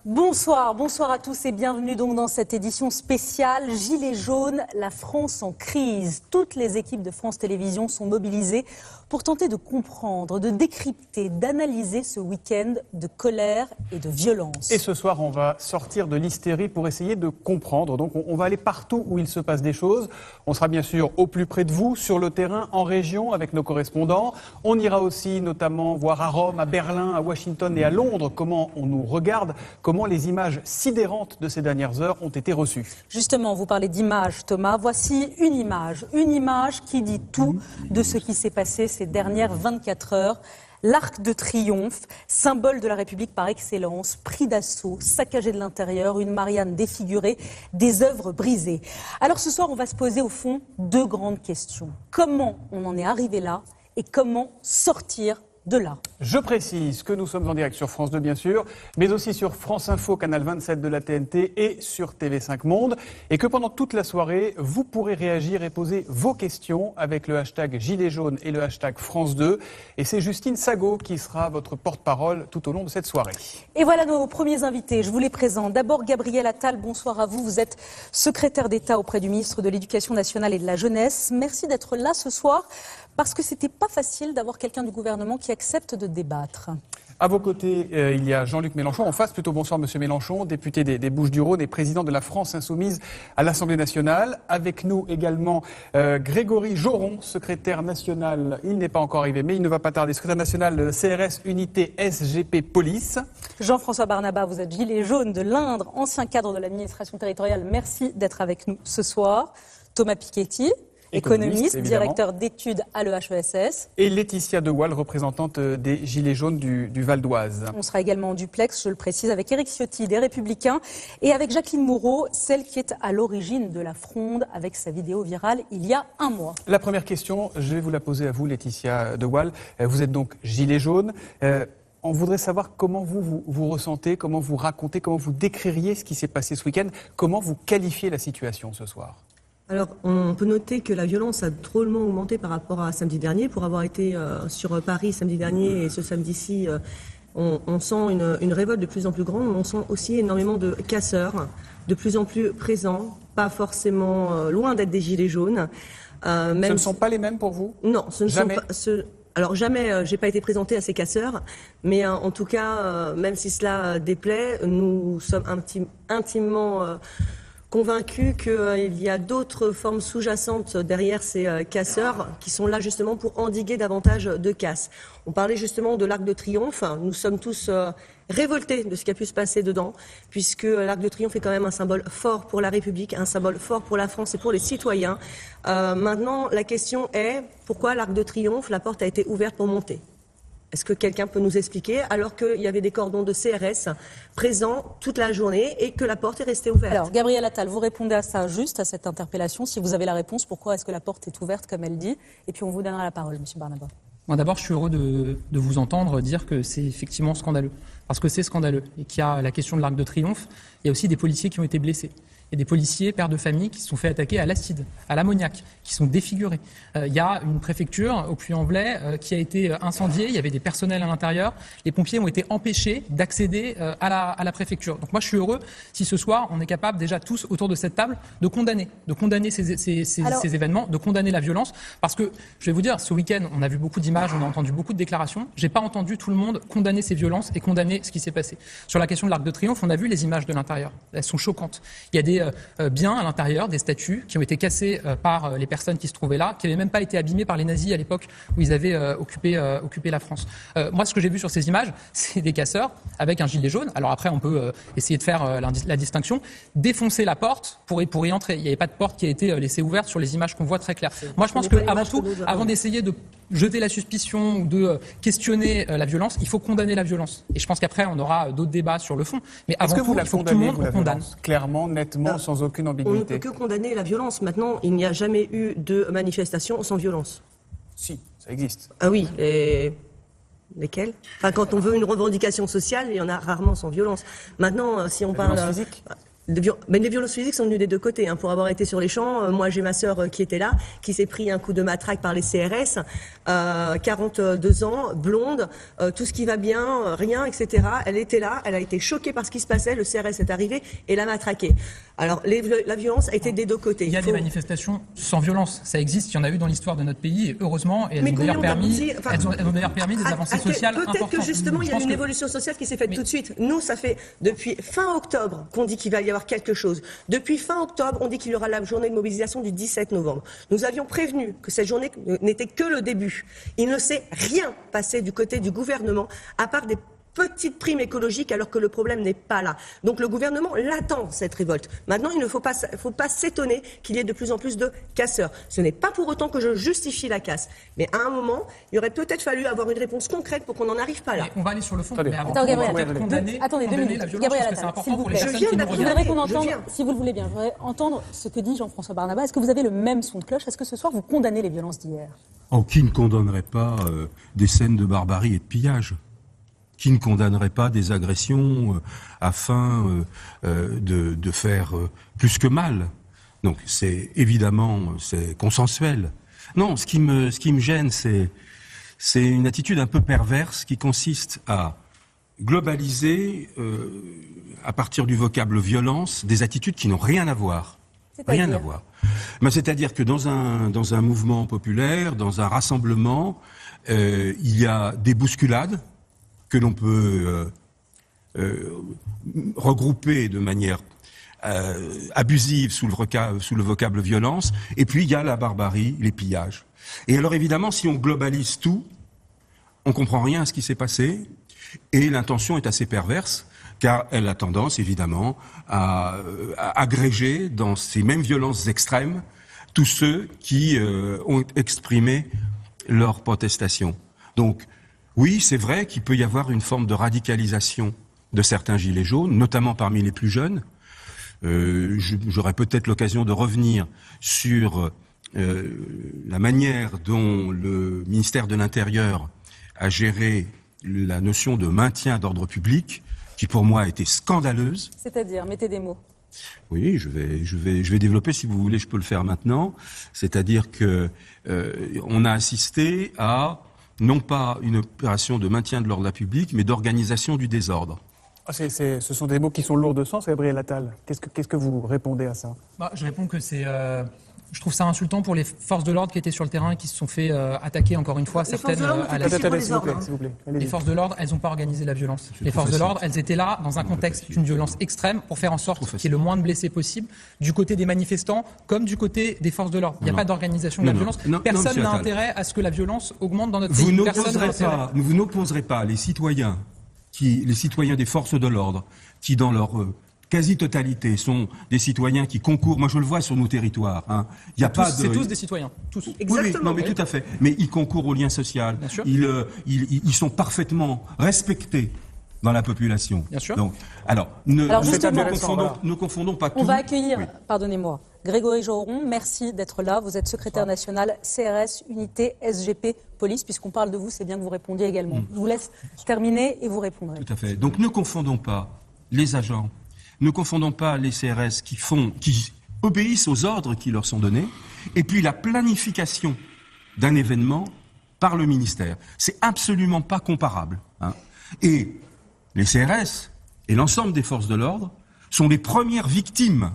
Bonsoir à tous et bienvenue donc dans cette édition spéciale Gilets jaunes, la France en crise. Toutes les équipes de France Télévisions sont mobilisées pour tenter de comprendre, de décrypter, d'analyser ce week-end de colère et de violence. Et ce soir, on va sortir de l'hystérie pour essayer de comprendre. Donc on va aller partout où il se passe des choses. On sera bien sûr au plus près de vous, sur le terrain, en région, avec nos correspondants. On ira aussi notamment voir à Rome, à Berlin, à Washington et à Londres comment on nous regarde, comment les images sidérantes de ces dernières heures ont été reçues. Justement, vous parlez d'images, Thomas. Voici une image qui dit tout de ce qui s'est passé ces dernières 24 heures. L'Arc de Triomphe, symbole de la République par excellence, pris d'assaut, saccagé de l'intérieur, une Marianne défigurée, des œuvres brisées. Alors ce soir, on va se poser au fond deux grandes questions. Comment on en est arrivé là et comment sortir de là? Je précise que nous sommes en direct sur France 2 bien sûr, mais aussi sur France Info, canal 27 de la TNT et sur TV5 Monde. Et que pendant toute la soirée, vous pourrez réagir et poser vos questions avec le hashtag Gilets jaunes et le hashtag France 2. Et c'est Justine Sago qui sera votre porte-parole tout au long de cette soirée. Et voilà nos premiers invités, je vous les présente. D'abord Gabriel Attal, bonsoir à vous. Vous êtes secrétaire d'État auprès du ministre de l'Éducation nationale et de la Jeunesse. Merci d'être là ce soir. Parce que c'était pas facile d'avoir quelqu'un du gouvernement qui accepte de débattre. À vos côtés, il y a Jean-Luc Mélenchon. En face, plutôt bonsoir Monsieur Mélenchon, député des Bouches-du-Rhône et président de la France Insoumise à l'Assemblée nationale. Avec nous également Grégory Joron, secrétaire national. Il n'est pas encore arrivé, mais il ne va pas tarder. Secrétaire national de CRS Unité SGP Police. Jean-François Barnaba, vous êtes gilet jaune de l'Indre, ancien cadre de l'administration territoriale. Merci d'être avec nous ce soir. Thomas Piketty. Économiste, directeur d'études à l'EHESS. Et Laetitia De Waal, représentante des Gilets jaunes du Val d'Oise. On sera également en duplex, je le précise, avec Éric Ciotti des Républicains et avec Jacqueline Moreau, celle qui est à l'origine de la fronde avec sa vidéo virale il y a un mois. La première question, je vais vous la poser à vous, Laetitia De Waal. Vous êtes donc Gilet jaune. On voudrait savoir comment vous ressentez, comment vous racontez, comment vous décririez ce qui s'est passé ce week-end, comment vous qualifiez la situation ce soir. Alors, on peut noter que la violence a drôlement augmenté par rapport à samedi dernier. Pour avoir été sur Paris samedi dernier et ce samedi-ci, on sent une révolte de plus en plus grande. On sent aussi énormément de casseurs, de plus en plus présents, pas forcément loin d'être des gilets jaunes. Ce ne sont pas les mêmes pour vous? Non, ce ne jamais. sont pas... Alors jamais, j'ai pas été présentée à ces casseurs, mais en tout cas, même si cela déplaît, nous sommes intimement convaincus qu'il y a d'autres formes sous-jacentes derrière ces casseurs qui sont là justement pour endiguer davantage de casse. On parlait justement de l'Arc de Triomphe. Nous sommes tous révoltés de ce qui a pu se passer dedans, puisque l'Arc de Triomphe est quand même un symbole fort pour la République, un symbole fort pour la France et pour les citoyens. Maintenant, la question est, pourquoi l'Arc de Triomphe, la porte a été ouverte pour monter ? Est-ce que quelqu'un peut nous expliquer, alors qu'il y avait des cordons de CRS présents toute la journée et que la porte est restée ouverte? Alors, Gabriel Attal, vous répondez à ça, juste à cette interpellation. Si vous avez la réponse, pourquoi est-ce que la porte est ouverte, comme elle dit? Et puis on vous donnera la parole, Monsieur Barnaba. Moi, d'abord, je suis heureux de vous entendre dire que c'est effectivement scandaleux. Parce que c'est scandaleux. Et qu'il y a la question de l'Arc de Triomphe, il y a aussi des policiers qui ont été blessés. Il y a des policiers, pères de famille, qui se sont fait attaquer à l'acide, à l'ammoniac, qui sont défigurés. Il y a une préfecture au Puy-en-Velay qui a été incendiée. Il y avait des personnels à l'intérieur. Les pompiers ont été empêchés d'accéder à la préfecture. Donc moi, je suis heureux si ce soir, on est capable déjà tous autour de cette table de condamner ces événements, de condamner la violence. Parce que, je vais vous dire, ce week-end, on a vu beaucoup d'images, on a entendu beaucoup de déclarations. J'ai pas entendu tout le monde condamner ces violences et condamner ce qui s'est passé. Sur la question de l'Arc de Triomphe, on a vu les images de l'intérieur. Elles sont choquantes. Il y a des biens à l'intérieur, des statues qui ont été cassées par les personnes qui se trouvaient là, qui n'avaient même pas été abîmées par les nazis à l'époque où ils avaient occupé la France. Moi, ce que j'ai vu sur ces images, c'est des casseurs avec un gilet jaune. Alors après, on peut essayer de faire la distinction, défoncer la porte pour y entrer. Il n'y avait pas de porte qui a été laissée ouverte sur les images qu'on voit très claires. Moi, je pense qu'avant tout, avant d'essayer de jeter la suspicion ou de questionner la violence, il faut condamner la violence. Et je pense qu'après, on aura d'autres débats sur le fond. Mais avant tout, il faut que tout le monde condamne. Clairement, nettement, sans aucune ambiguïté. On ne peut que condamner la violence. Maintenant, il n'y a jamais eu de manifestation sans violence. Si, ça existe. Ah oui, et lesquelles? Enfin, quand on veut une revendication sociale, il y en a rarement sans violence. Maintenant, si on parle... violence physique ? Mais les violences physiques sont venues des deux côtés. Pour avoir été sur les champs, moi j'ai ma sœur qui était là, qui s'est pris un coup de matraque par les CRS, 42 ans, blonde, tout ce qui va bien, rien, etc. Elle était là, elle a été choquée par ce qui se passait, le CRS est arrivé et l'a matraquée. Alors la violence a été des deux côtés. Il y a des manifestations sans violence, ça existe, il y en a eu dans l'histoire de notre pays, et heureusement, et elles ont d'ailleurs permis des avancées sociales importantes. Peut-être que justement il y a une évolution sociale qui s'est faite tout de suite. Nous, ça fait depuis fin octobre qu'on dit qu'il va y avoir quelque chose. Depuis fin octobre, on dit qu'il y aura la journée de mobilisation du 17 novembre. Nous avions prévenu que cette journée n'était que le début. Il ne s'est rien passé du côté du gouvernement, à part des petites primes écologiques, alors que le problème n'est pas là. Donc le gouvernement l'attend, cette révolte. Maintenant, il ne faut pas s'étonner qu'il y ait de plus en plus de casseurs. Ce n'est pas pour autant que je justifie la casse. Mais à un moment, il aurait peut-être fallu avoir une réponse concrète pour qu'on n'en arrive pas là. On va aller sur le fond, mais avant, Attendez, deux minutes. la violence, Gabriel parce que c'est Attal, important s'il vous pour les plaît. personnes qui nous Je regardent. voudrais qu'on entende, si vous le voulez bien, je voudrais entendre ce que dit Jean-François Barnaba. Est-ce que vous avez le même son de cloche? Est-ce que ce soir, vous condamnez les violences d'hier? Qui ne condamnerait pas des scènes de barbarie et de pillage? Qui ne condamnerait pas des agressions afin de faire plus que mal? Donc c'est évidemment c'est consensuel. Non, ce qui me gêne, c'est une attitude un peu perverse qui consiste à globaliser à partir du vocable violence des attitudes qui n'ont rien à voir. Rien à voir. C'est-à-dire que dans un mouvement populaire, dans un rassemblement, il y a des bousculades que l'on peut regrouper de manière abusive sous le vocable violence, et puis il y a la barbarie, les pillages. Et alors évidemment, si on globalise tout, on comprend rien à ce qui s'est passé, et l'intention est assez perverse, car elle a tendance évidemment à agréger dans ces mêmes violences extrêmes tous ceux qui ont exprimé leur protestation. Donc, oui, c'est vrai qu'il peut y avoir une forme de radicalisation de certains gilets jaunes, notamment parmi les plus jeunes. J'aurai peut-être l'occasion de revenir sur la manière dont le ministère de l'Intérieur a géré la notion de maintien d'ordre public, qui pour moi a été scandaleuse. C'est-à-dire, mettez des mots. Oui, je vais développer, si vous voulez, je peux le faire maintenant. C'est-à-dire que on a assisté à non pas une opération de maintien de l'ordre public, mais d'organisation du désordre. Ce sont des mots qui sont lourds de sens, Gabriel Attal. Qu'est-ce que vous répondez à ça? Je réponds que je trouve ça insultant pour les forces de l'ordre qui étaient sur le terrain et qui se sont fait attaquer, encore une fois, certaines à la suite. S'il vous plaît. Les forces de l'ordre, elles n'ont pas organisé la violence. Les forces de l'ordre, elles étaient là dans un contexte d'une violence extrême pour faire en sorte qu'il y ait le moins de blessés possible du côté des manifestants comme du côté des forces de l'ordre. Il n'y a pas d'organisation de la violence. Personne n'a intérêt à ce que la violence augmente dans notre pays. Vous n'opposerez pas les citoyens des forces de l'ordre qui, dans leur quasi-totalité, sont des citoyens qui concourent. Moi, je le vois sur nos territoires. Il y a pas de... C'est tous des citoyens. Tous. Exactement. Oui, tout à fait. Mais ils concourent au lien social. Bien sûr. Ils sont parfaitement respectés dans la population. Bien sûr. Donc, ne confondons pas tout. On va accueillir, pardonnez-moi, Grégory Joron. Merci d'être là. Vous êtes secrétaire national CRS, unité SGP Police. Puisqu'on parle de vous, c'est bien que vous répondiez également. Je vous laisse terminer et vous répondrez. Tout à fait. Donc ne confondons pas les agents, ne confondons pas les CRS qui obéissent aux ordres qui leur sont donnés, et puis la planification d'un événement par le ministère. C'est absolument pas comparable. Et les CRS et l'ensemble des forces de l'ordre sont les premières victimes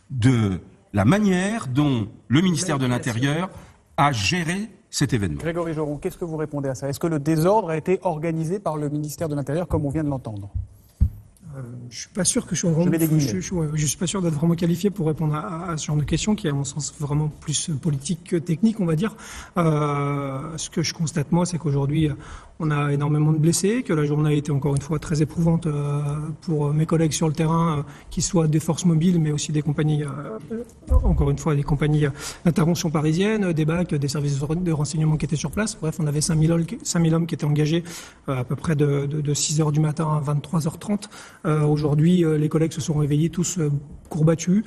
de la manière dont le ministère de l'Intérieur a géré cet événement. Grégory Joron, qu'est-ce que vous répondez à ça? Est-ce que le désordre a été organisé par le ministère de l'Intérieur, comme on vient de l'entendre? Je suis pas sûr que je suis pas sûr d'être vraiment qualifié pour répondre à ce genre de questions qui est à mon sens vraiment plus politique que technique, on va dire. Ce que je constate moi, c'est qu'aujourd'hui on a énormément de blessés, que la journée a été encore une fois très éprouvante pour mes collègues sur le terrain, qui soient des forces mobiles, mais aussi des compagnies, encore une fois des compagnies d'intervention parisiennes, des BAC, des services de renseignement qui étaient sur place. Bref, on avait 5000 hommes qui étaient engagés à peu près de 6h du matin à 23h30. Aujourd'hui, les collègues se sont réveillés tous courbattus,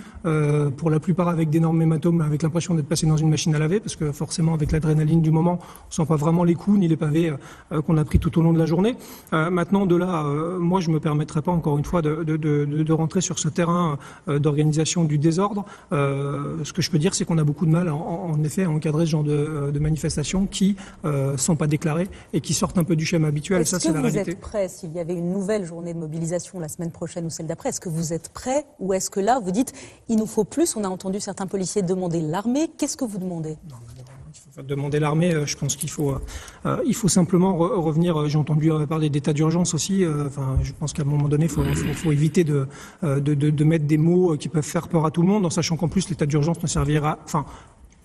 pour la plupart avec d'énormes hématomes, avec l'impression d'être passés dans une machine à laver, parce que forcément, avec l'adrénaline du moment, on sent pas vraiment les coups ni les pavés qu'on a pris tout au long de la journée. Maintenant, de là, moi, je me permettrai pas encore une fois de rentrer sur ce terrain d'organisation du désordre. Ce que je peux dire, c'est qu'on a beaucoup de mal, en effet, à encadrer ce genre de manifestations qui sont pas déclarées et qui sortent un peu du schéma habituel. Ça, c'est la réalité. Est-ce que vous êtes prêt, s'il y avait une nouvelle journée de mobilisation la semaine prochaine ou celle d'après, est-ce que vous êtes prêt ou est-ce que là, vous dites, il nous faut plus? On a entendu certains policiers demander l'armée. Qu'est-ce que vous demandez? Demander l'armée, je pense qu'il faut simplement revenir. J'ai entendu parler d'état d'urgence aussi. Je pense qu'à un moment donné, il faut éviter de mettre des mots qui peuvent faire peur à tout le monde, en sachant qu'en plus l'état d'urgence ne servira.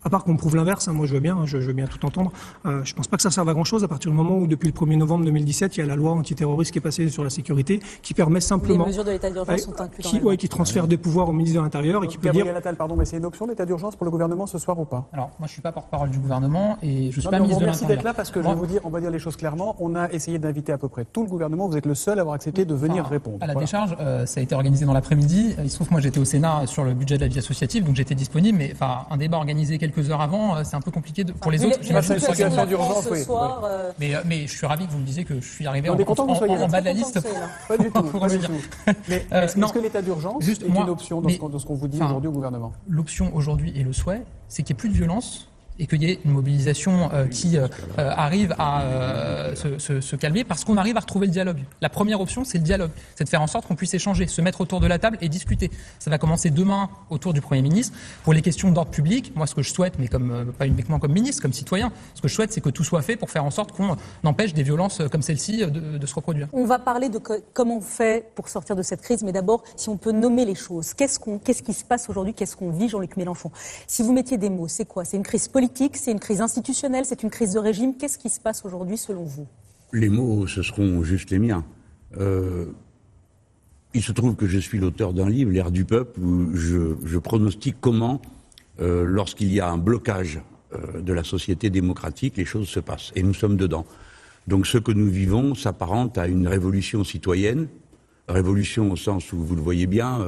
À part qu'on prouve l'inverse, moi je veux bien tout entendre. Je pense pas que ça serve à grand chose à partir du moment où depuis le 1er novembre 2017, il y a la loi antiterroriste qui est passée sur la sécurité, qui permet simplement. Les mesures de l'état d'urgence sont incluses dans la loi. Qui transfère des pouvoirs au ministre de l'Intérieur et qui peut dire. Gabriel Attal, pardon, mais c'est une option l'état d'urgence pour le gouvernement ce soir ou pas? Alors, moi je suis pas porte-parole du gouvernement et je suis pas ministre de Merci l'Intérieur. d'être là parce que on va dire les choses clairement. On a essayé d'inviter à peu près tout le gouvernement. Vous êtes le seul à avoir accepté de venir répondre. À la décharge, ça a été organisé dans l'après-midi. Il se trouve que moi j'étais au Sénat sur le budget de la vie associative, donc j'étais disponible. Mais un débat organisé quelques heures avant, c'est un peu compliqué pour les autres. La situation d'urgence, oui. Mais je suis ravi que vous me disiez que je suis arrivé en bas de la liste. Pas du tout. Mais est-ce que l'état d'urgence est une option dans ce qu'on vous dit aujourd'hui au gouvernement? L'option aujourd'hui et le souhait, c'est qu'il n'y ait plus de violence et qu'il y ait une mobilisation qui arrive à se calmer parce qu'on arrive à retrouver le dialogue. La première option, c'est le dialogue. C'est de faire en sorte qu'on puisse échanger, se mettre autour de la table et discuter. Ça va commencer demain autour du Premier ministre. Pour les questions d'ordre public, moi, ce que je souhaite, mais pas uniquement comme ministre, comme citoyen, ce que je souhaite, c'est que tout soit fait pour faire en sorte qu'on empêche des violences comme celle-ci de se reproduire. On va parler de comment on fait pour sortir de cette crise, mais d'abord, si on peut nommer les choses. Qu'est-ce qui se passe aujourd'hui? Qu'est-ce qu'on vit, Jean-Luc Mélenchon? Si vous mettiez des mots, c'est quoi? C'est une crise politique? C'est une crise institutionnelle, c'est une crise de régime. Qu'est-ce qui se passe aujourd'hui selon vous? Les mots, ce seront juste les miens. Il se trouve que je suis l'auteur d'un livre, L'ère du peuple, où je pronostique comment, lorsqu'il y a un blocage de la société démocratique, les choses se passent. Et nous sommes dedans. Donc ce que nous vivons s'apparente à une révolution citoyenne. Révolution au sens où, vous le voyez bien,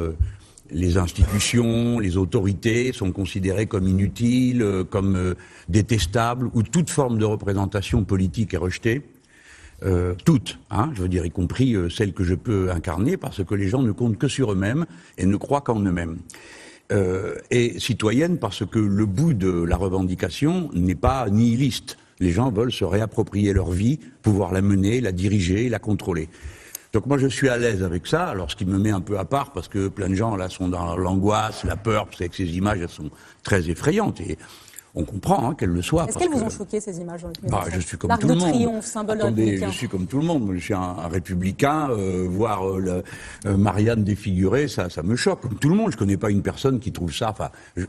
les institutions, les autorités sont considérées comme inutiles, comme détestables, où toute forme de représentation politique est rejetée. Toutes, je veux dire, y compris celles que je peux incarner, parce que les gens ne comptent que sur eux-mêmes et ne croient qu'en eux-mêmes. Et citoyenne, parce que le bout de la revendication n'est pas nihiliste. Les gens veulent se réapproprier leur vie, pouvoir la mener, la diriger, la contrôler. Donc moi je suis à l'aise avec ça, alors ce qui me met un peu à part, parce que plein de gens là sont dans l'angoisse, la peur, parce que ces images elles sont très effrayantes et on comprend qu'elles le soient. Est-ce qu'elles vous ont choqué ces images, Jean-Luc Mélenchon? Je suis comme tout le monde. L'Arc de Triomphe, symbole républicain. Je suis comme tout le monde. Je suis un républicain. Voir Marianne défigurée, ça me choque. Comme tout le monde, je connais pas une personne qui trouve ça.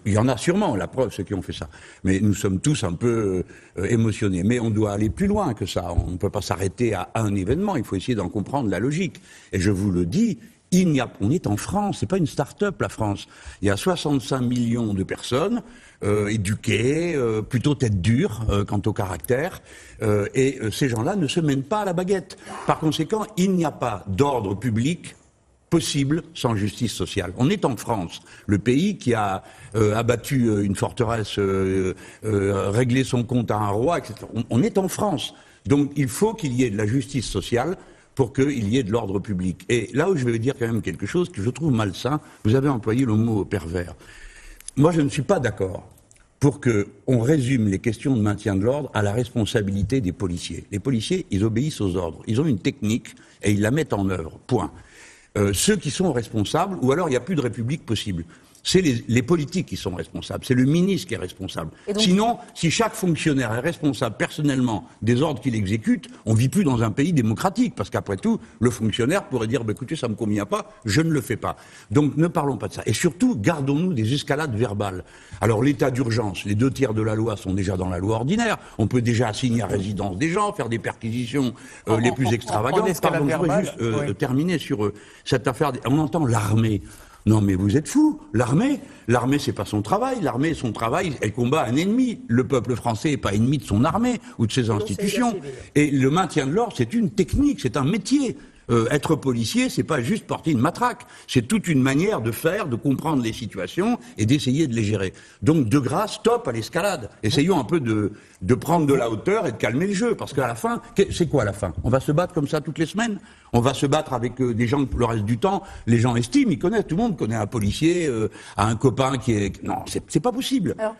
Il y en a sûrement. La preuve, ceux qui ont fait ça. Mais nous sommes tous un peu émotionnés. Mais on doit aller plus loin que ça. On ne peut pas s'arrêter à un événement. Il faut essayer d'en comprendre la logique. Et je vous le dis. On est en France, c'est pas une start-up la France. Il y a 65 millions de personnes éduquées, plutôt tête dure quant au caractère, et ces gens-là ne se mènent pas à la baguette. Par conséquent, il n'y a pas d'ordre public possible sans justice sociale. On est en France, le pays qui a abattu une forteresse, réglé son compte à un roi, etc. On est en France. Donc il faut qu'il y ait de la justice sociale pour qu'il y ait de l'ordre public. Et là où je vais dire quand même quelque chose que je trouve malsain, vous avez employé le mot pervers. Moi, je ne suis pas d'accord pour qu'on résume les questions de maintien de l'ordre à la responsabilité des policiers. Les policiers, ils obéissent aux ordres. Ils ont une technique et ils la mettent en œuvre. Point. Ceux qui sont responsables, ou alors il n'y a plus de république possible. C'est les politiques qui sont responsables, c'est le ministre qui est responsable. Donc, sinon, si chaque fonctionnaire est responsable personnellement des ordres qu'il exécute, on ne vit plus dans un pays démocratique, parce qu'après tout, le fonctionnaire pourrait dire écoutez, ça ne me convient pas, je ne le fais pas. Donc ne parlons pas de ça. Et surtout, gardons-nous des escalades verbales. Alors l'état d'urgence, les 2/3 de la loi sont déjà dans la loi ordinaire, on peut déjà assigner à résidence des gens, faire des perquisitions les plus extravagantes. Pardon, je voudrais juste terminer sur cette affaire. On entend l'armée. Non mais vous êtes fous, l'armée c'est pas son travail, son travail, elle combat un ennemi. Le peuple français est pas ennemi de son armée ou de ses institutions. Et le maintien de l'ordre, c'est une technique, c'est un métier. Être policier, c'est pas juste porter une matraque. C'est toute une manière de faire, de comprendre les situations et d'essayer de les gérer. Donc, de grâce, stop à l'escalade. Essayons un peu de prendre de la hauteur et de calmer le jeu. Parce qu'à la fin, c'est quoi la fin? On va se battre comme ça toutes les semaines? On va se battre avec des gens le reste du temps. Les gens estiment, ils connaissent, tout le monde connaît un policier, un copain qui est... Non, c'est pas possible. Alors,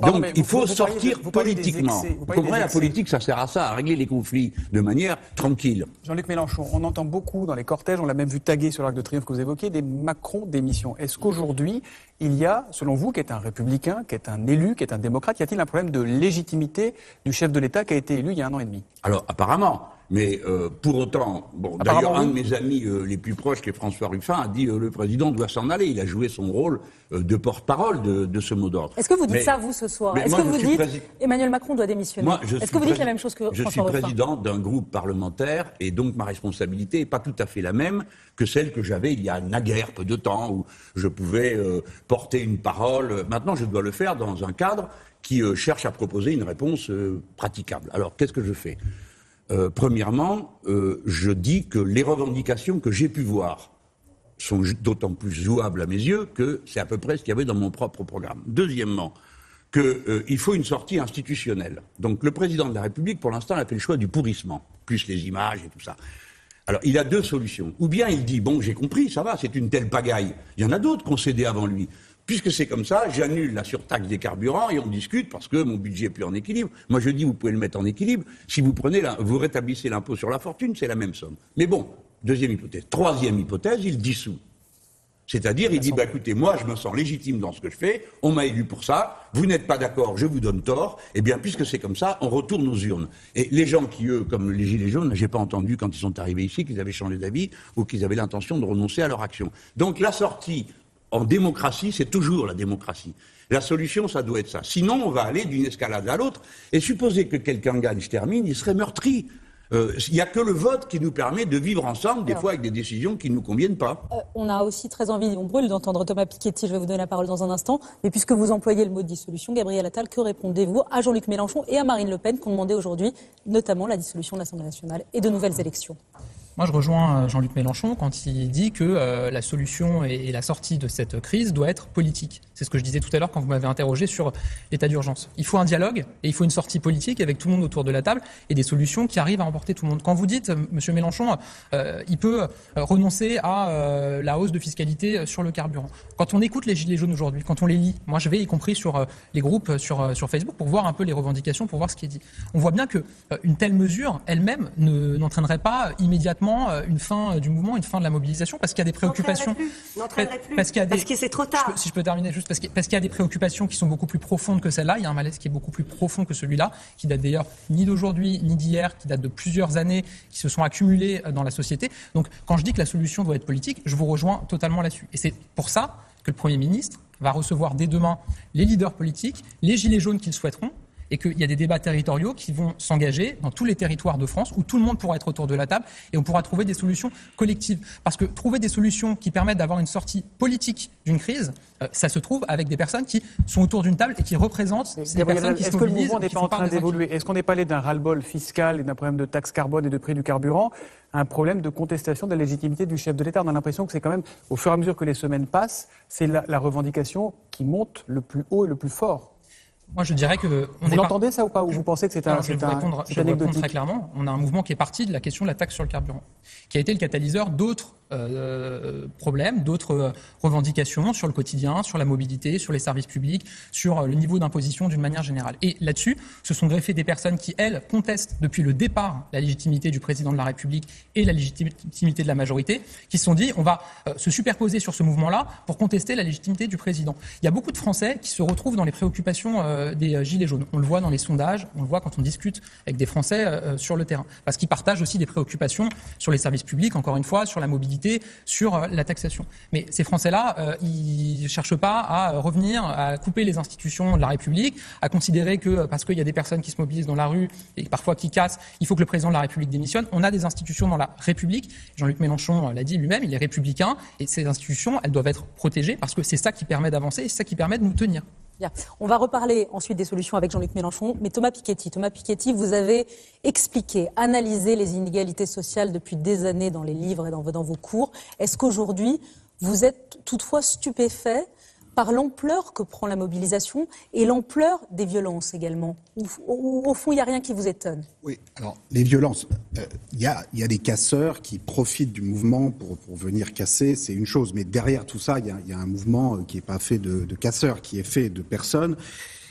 donc, il faut sortir politiquement. Vous comprenez, la politique, ça sert à ça, à régler les conflits de manière tranquille. Jean-Luc Mélenchon, on entend beaucoup dans les cortèges, on l'a même vu taguer sur l'Arc de Triomphe que vous évoquez, des Macron démissions. Est-ce qu'aujourd'hui, il y a, selon vous, qui est un républicain, qui est un élu, qui est un démocrate, y a-t-il un problème de légitimité du chef de l'État qui a été élu il y a 1 an et demi? Alors, apparemment. Mais pour autant, bon, d'ailleurs, un de mes amis les plus proches, qui est François Ruffin, a dit le président doit s'en aller. Il a joué son rôle de porte-parole de ce mot d'ordre. Est-ce que vous dites ça, vous, ce soir? Est-ce que vous dites Emmanuel Macron doit démissionner? Est-ce que vous dites la même chose que François Ruffin? Je suis président d'un groupe parlementaire et donc ma responsabilité n'est pas tout à fait la même que celle que j'avais il y a naguère peu de temps où je pouvais porter une parole. Maintenant, je dois le faire dans un cadre qui cherche à proposer une réponse praticable. Alors, qu'est-ce que je fais? Premièrement, je dis que les revendications que j'ai pu voir sont d'autant plus jouables à mes yeux que c'est à peu près ce qu'il y avait dans mon propre programme. Deuxièmement, qu'il faut une sortie institutionnelle. Donc le président de la République, pour l'instant, a fait le choix du pourrissement, plus les images et tout ça. Alors, il a deux solutions. Ou bien il dit, bon, j'ai compris, ça va, c'est une telle pagaille. Il y en a d'autres qui ont cédé avant lui. Puisque c'est comme ça, j'annule la surtaxe des carburants et on discute parce que mon budget est plus en équilibre. Moi, je dis, vous pouvez le mettre en équilibre. Si vous vous rétablissez l'impôt sur la fortune, c'est la même somme. Mais bon, deuxième hypothèse. Troisième hypothèse, il dissout. C'est-à-dire, il dit, écoutez, moi, je me sens légitime dans ce que je fais, on m'a élu pour ça, vous n'êtes pas d'accord, je vous donne tort, eh bien, puisque c'est comme ça, on retourne aux urnes. Et les gens qui, eux, comme les Gilets jaunes, j'ai pas entendu quand ils sont arrivés ici qu'ils avaient changé d'avis ou qu'ils avaient l'intention de renoncer à leur action. Donc, la sortie en démocratie, c'est toujours la démocratie. La solution, ça doit être ça. Sinon, on va aller d'une escalade à l'autre. Et supposer que quelqu'un gagne, je termine, il serait meurtri. Il n'y a que le vote qui nous permet de vivre ensemble, des fois avec des décisions qui ne nous conviennent pas. On a aussi très envie, on brûle d'entendre Thomas Piketty, je vais vous donner la parole dans un instant. Mais puisque vous employez le mot de dissolution, Gabriel Attal, que répondez-vous à Jean-Luc Mélenchon et à Marine Le Pen qui ont demandé aujourd'hui notamment la dissolution de l'Assemblée nationale et de nouvelles élections? Moi, je rejoins Jean-Luc Mélenchon quand il dit que la solution et la sortie de cette crise doit être politique. C'est ce que je disais tout à l'heure quand vous m'avez interrogé sur l'état d'urgence. Il faut un dialogue et il faut une sortie politique avec tout le monde autour de la table et des solutions qui arrivent à emporter tout le monde. Quand vous dites, Monsieur Mélenchon, il peut renoncer à la hausse de fiscalité sur le carburant. Quand on écoute les Gilets jaunes aujourd'hui, quand on les lit, moi je vais y compris sur les groupes sur Facebook pour voir un peu les revendications, pour voir ce qui est dit. On voit bien que une telle mesure elle-même n'entraînerait pas immédiatement une fin du mouvement, une fin de la mobilisation, parce qu'il y a des préoccupations. N'entraînerait plus. Parce que c'est trop tard. Si je peux terminer juste parce qu'il y a des préoccupations qui sont beaucoup plus profondes que celle-là. Il y a un malaise qui est beaucoup plus profond que celui-là, qui date d'ailleurs ni d'aujourd'hui ni d'hier, qui date de plusieurs années, qui se sont accumulées dans la société. Donc, quand je dis que la solution doit être politique, je vous rejoins totalement là-dessus. Et c'est pour ça que le Premier ministre va recevoir dès demain les leaders politiques, les gilets jaunes qu'ils souhaiteront, et qu'il y a des débats territoriaux qui vont s'engager dans tous les territoires de France où tout le monde pourra être autour de la table et on pourra trouver des solutions collectives. Parce que trouver des solutions qui permettent d'avoir une sortie politique d'une crise, ça se trouve avec des personnes qui sont autour d'une table et qui représentent ces personnes qui se mobilisent. Est-ce que le mouvement n'est pas en train d'évoluer? Est-ce qu'on n'est pas allé d'un ras-le-bol fiscal et d'un problème de taxe carbone et de prix du carburant à un problème de contestation de la légitimité du chef de l'État? On a l'impression que c'est quand même, au fur et à mesure que les semaines passent, c'est la revendication qui monte le plus haut et le plus fort. Moi, je dirais que... Vous l'entendez ça ou pas? Ou vous pensez que c'est anecdotique? Je vais répondre très clairement. On a un mouvement qui est parti de la question de la taxe sur le carburant, qui a été le catalyseur d'autres problèmes, d'autres revendications sur le quotidien, sur la mobilité, sur les services publics, sur le niveau d'imposition d'une manière générale. Et là-dessus, se sont greffées des personnes qui, elles, contestent depuis le départ la légitimité du président de la République et la légitimité de la majorité, qui se sont dit on va se superposer sur ce mouvement-là pour contester la légitimité du président. Il y a beaucoup de Français qui se retrouvent dans les préoccupations des Gilets jaunes. On le voit dans les sondages, on le voit quand on discute avec des Français sur le terrain. Parce qu'ils partagent aussi des préoccupations sur les services publics, encore une fois, sur la mobilité, sur la taxation. Mais ces Français-là, ils ne cherchent pas à revenir, à couper les institutions de la République, à considérer que parce qu'il y a des personnes qui se mobilisent dans la rue et parfois qui cassent, il faut que le président de la République démissionne. On a des institutions dans la République. Jean-Luc Mélenchon l'a dit lui-même, il est républicain et ces institutions, elles doivent être protégées parce que c'est ça qui permet d'avancer et c'est ça qui permet de nous tenir. Bien. On va reparler ensuite des solutions avec Jean-Luc Mélenchon. Mais Thomas Piketty, vous avez expliqué, analysé les inégalités sociales depuis des années dans les livres et dans vos cours. Est-ce qu'aujourd'hui, vous êtes toutefois stupéfait par l'ampleur que prend la mobilisation et l'ampleur des violences également? Ou au fond, il n'y a rien qui vous étonne? Oui, alors les violences, il y a des casseurs qui profitent du mouvement pour venir casser, c'est une chose. Mais derrière tout ça, il y a un mouvement qui n'est pas fait de casseurs, qui est fait de personnes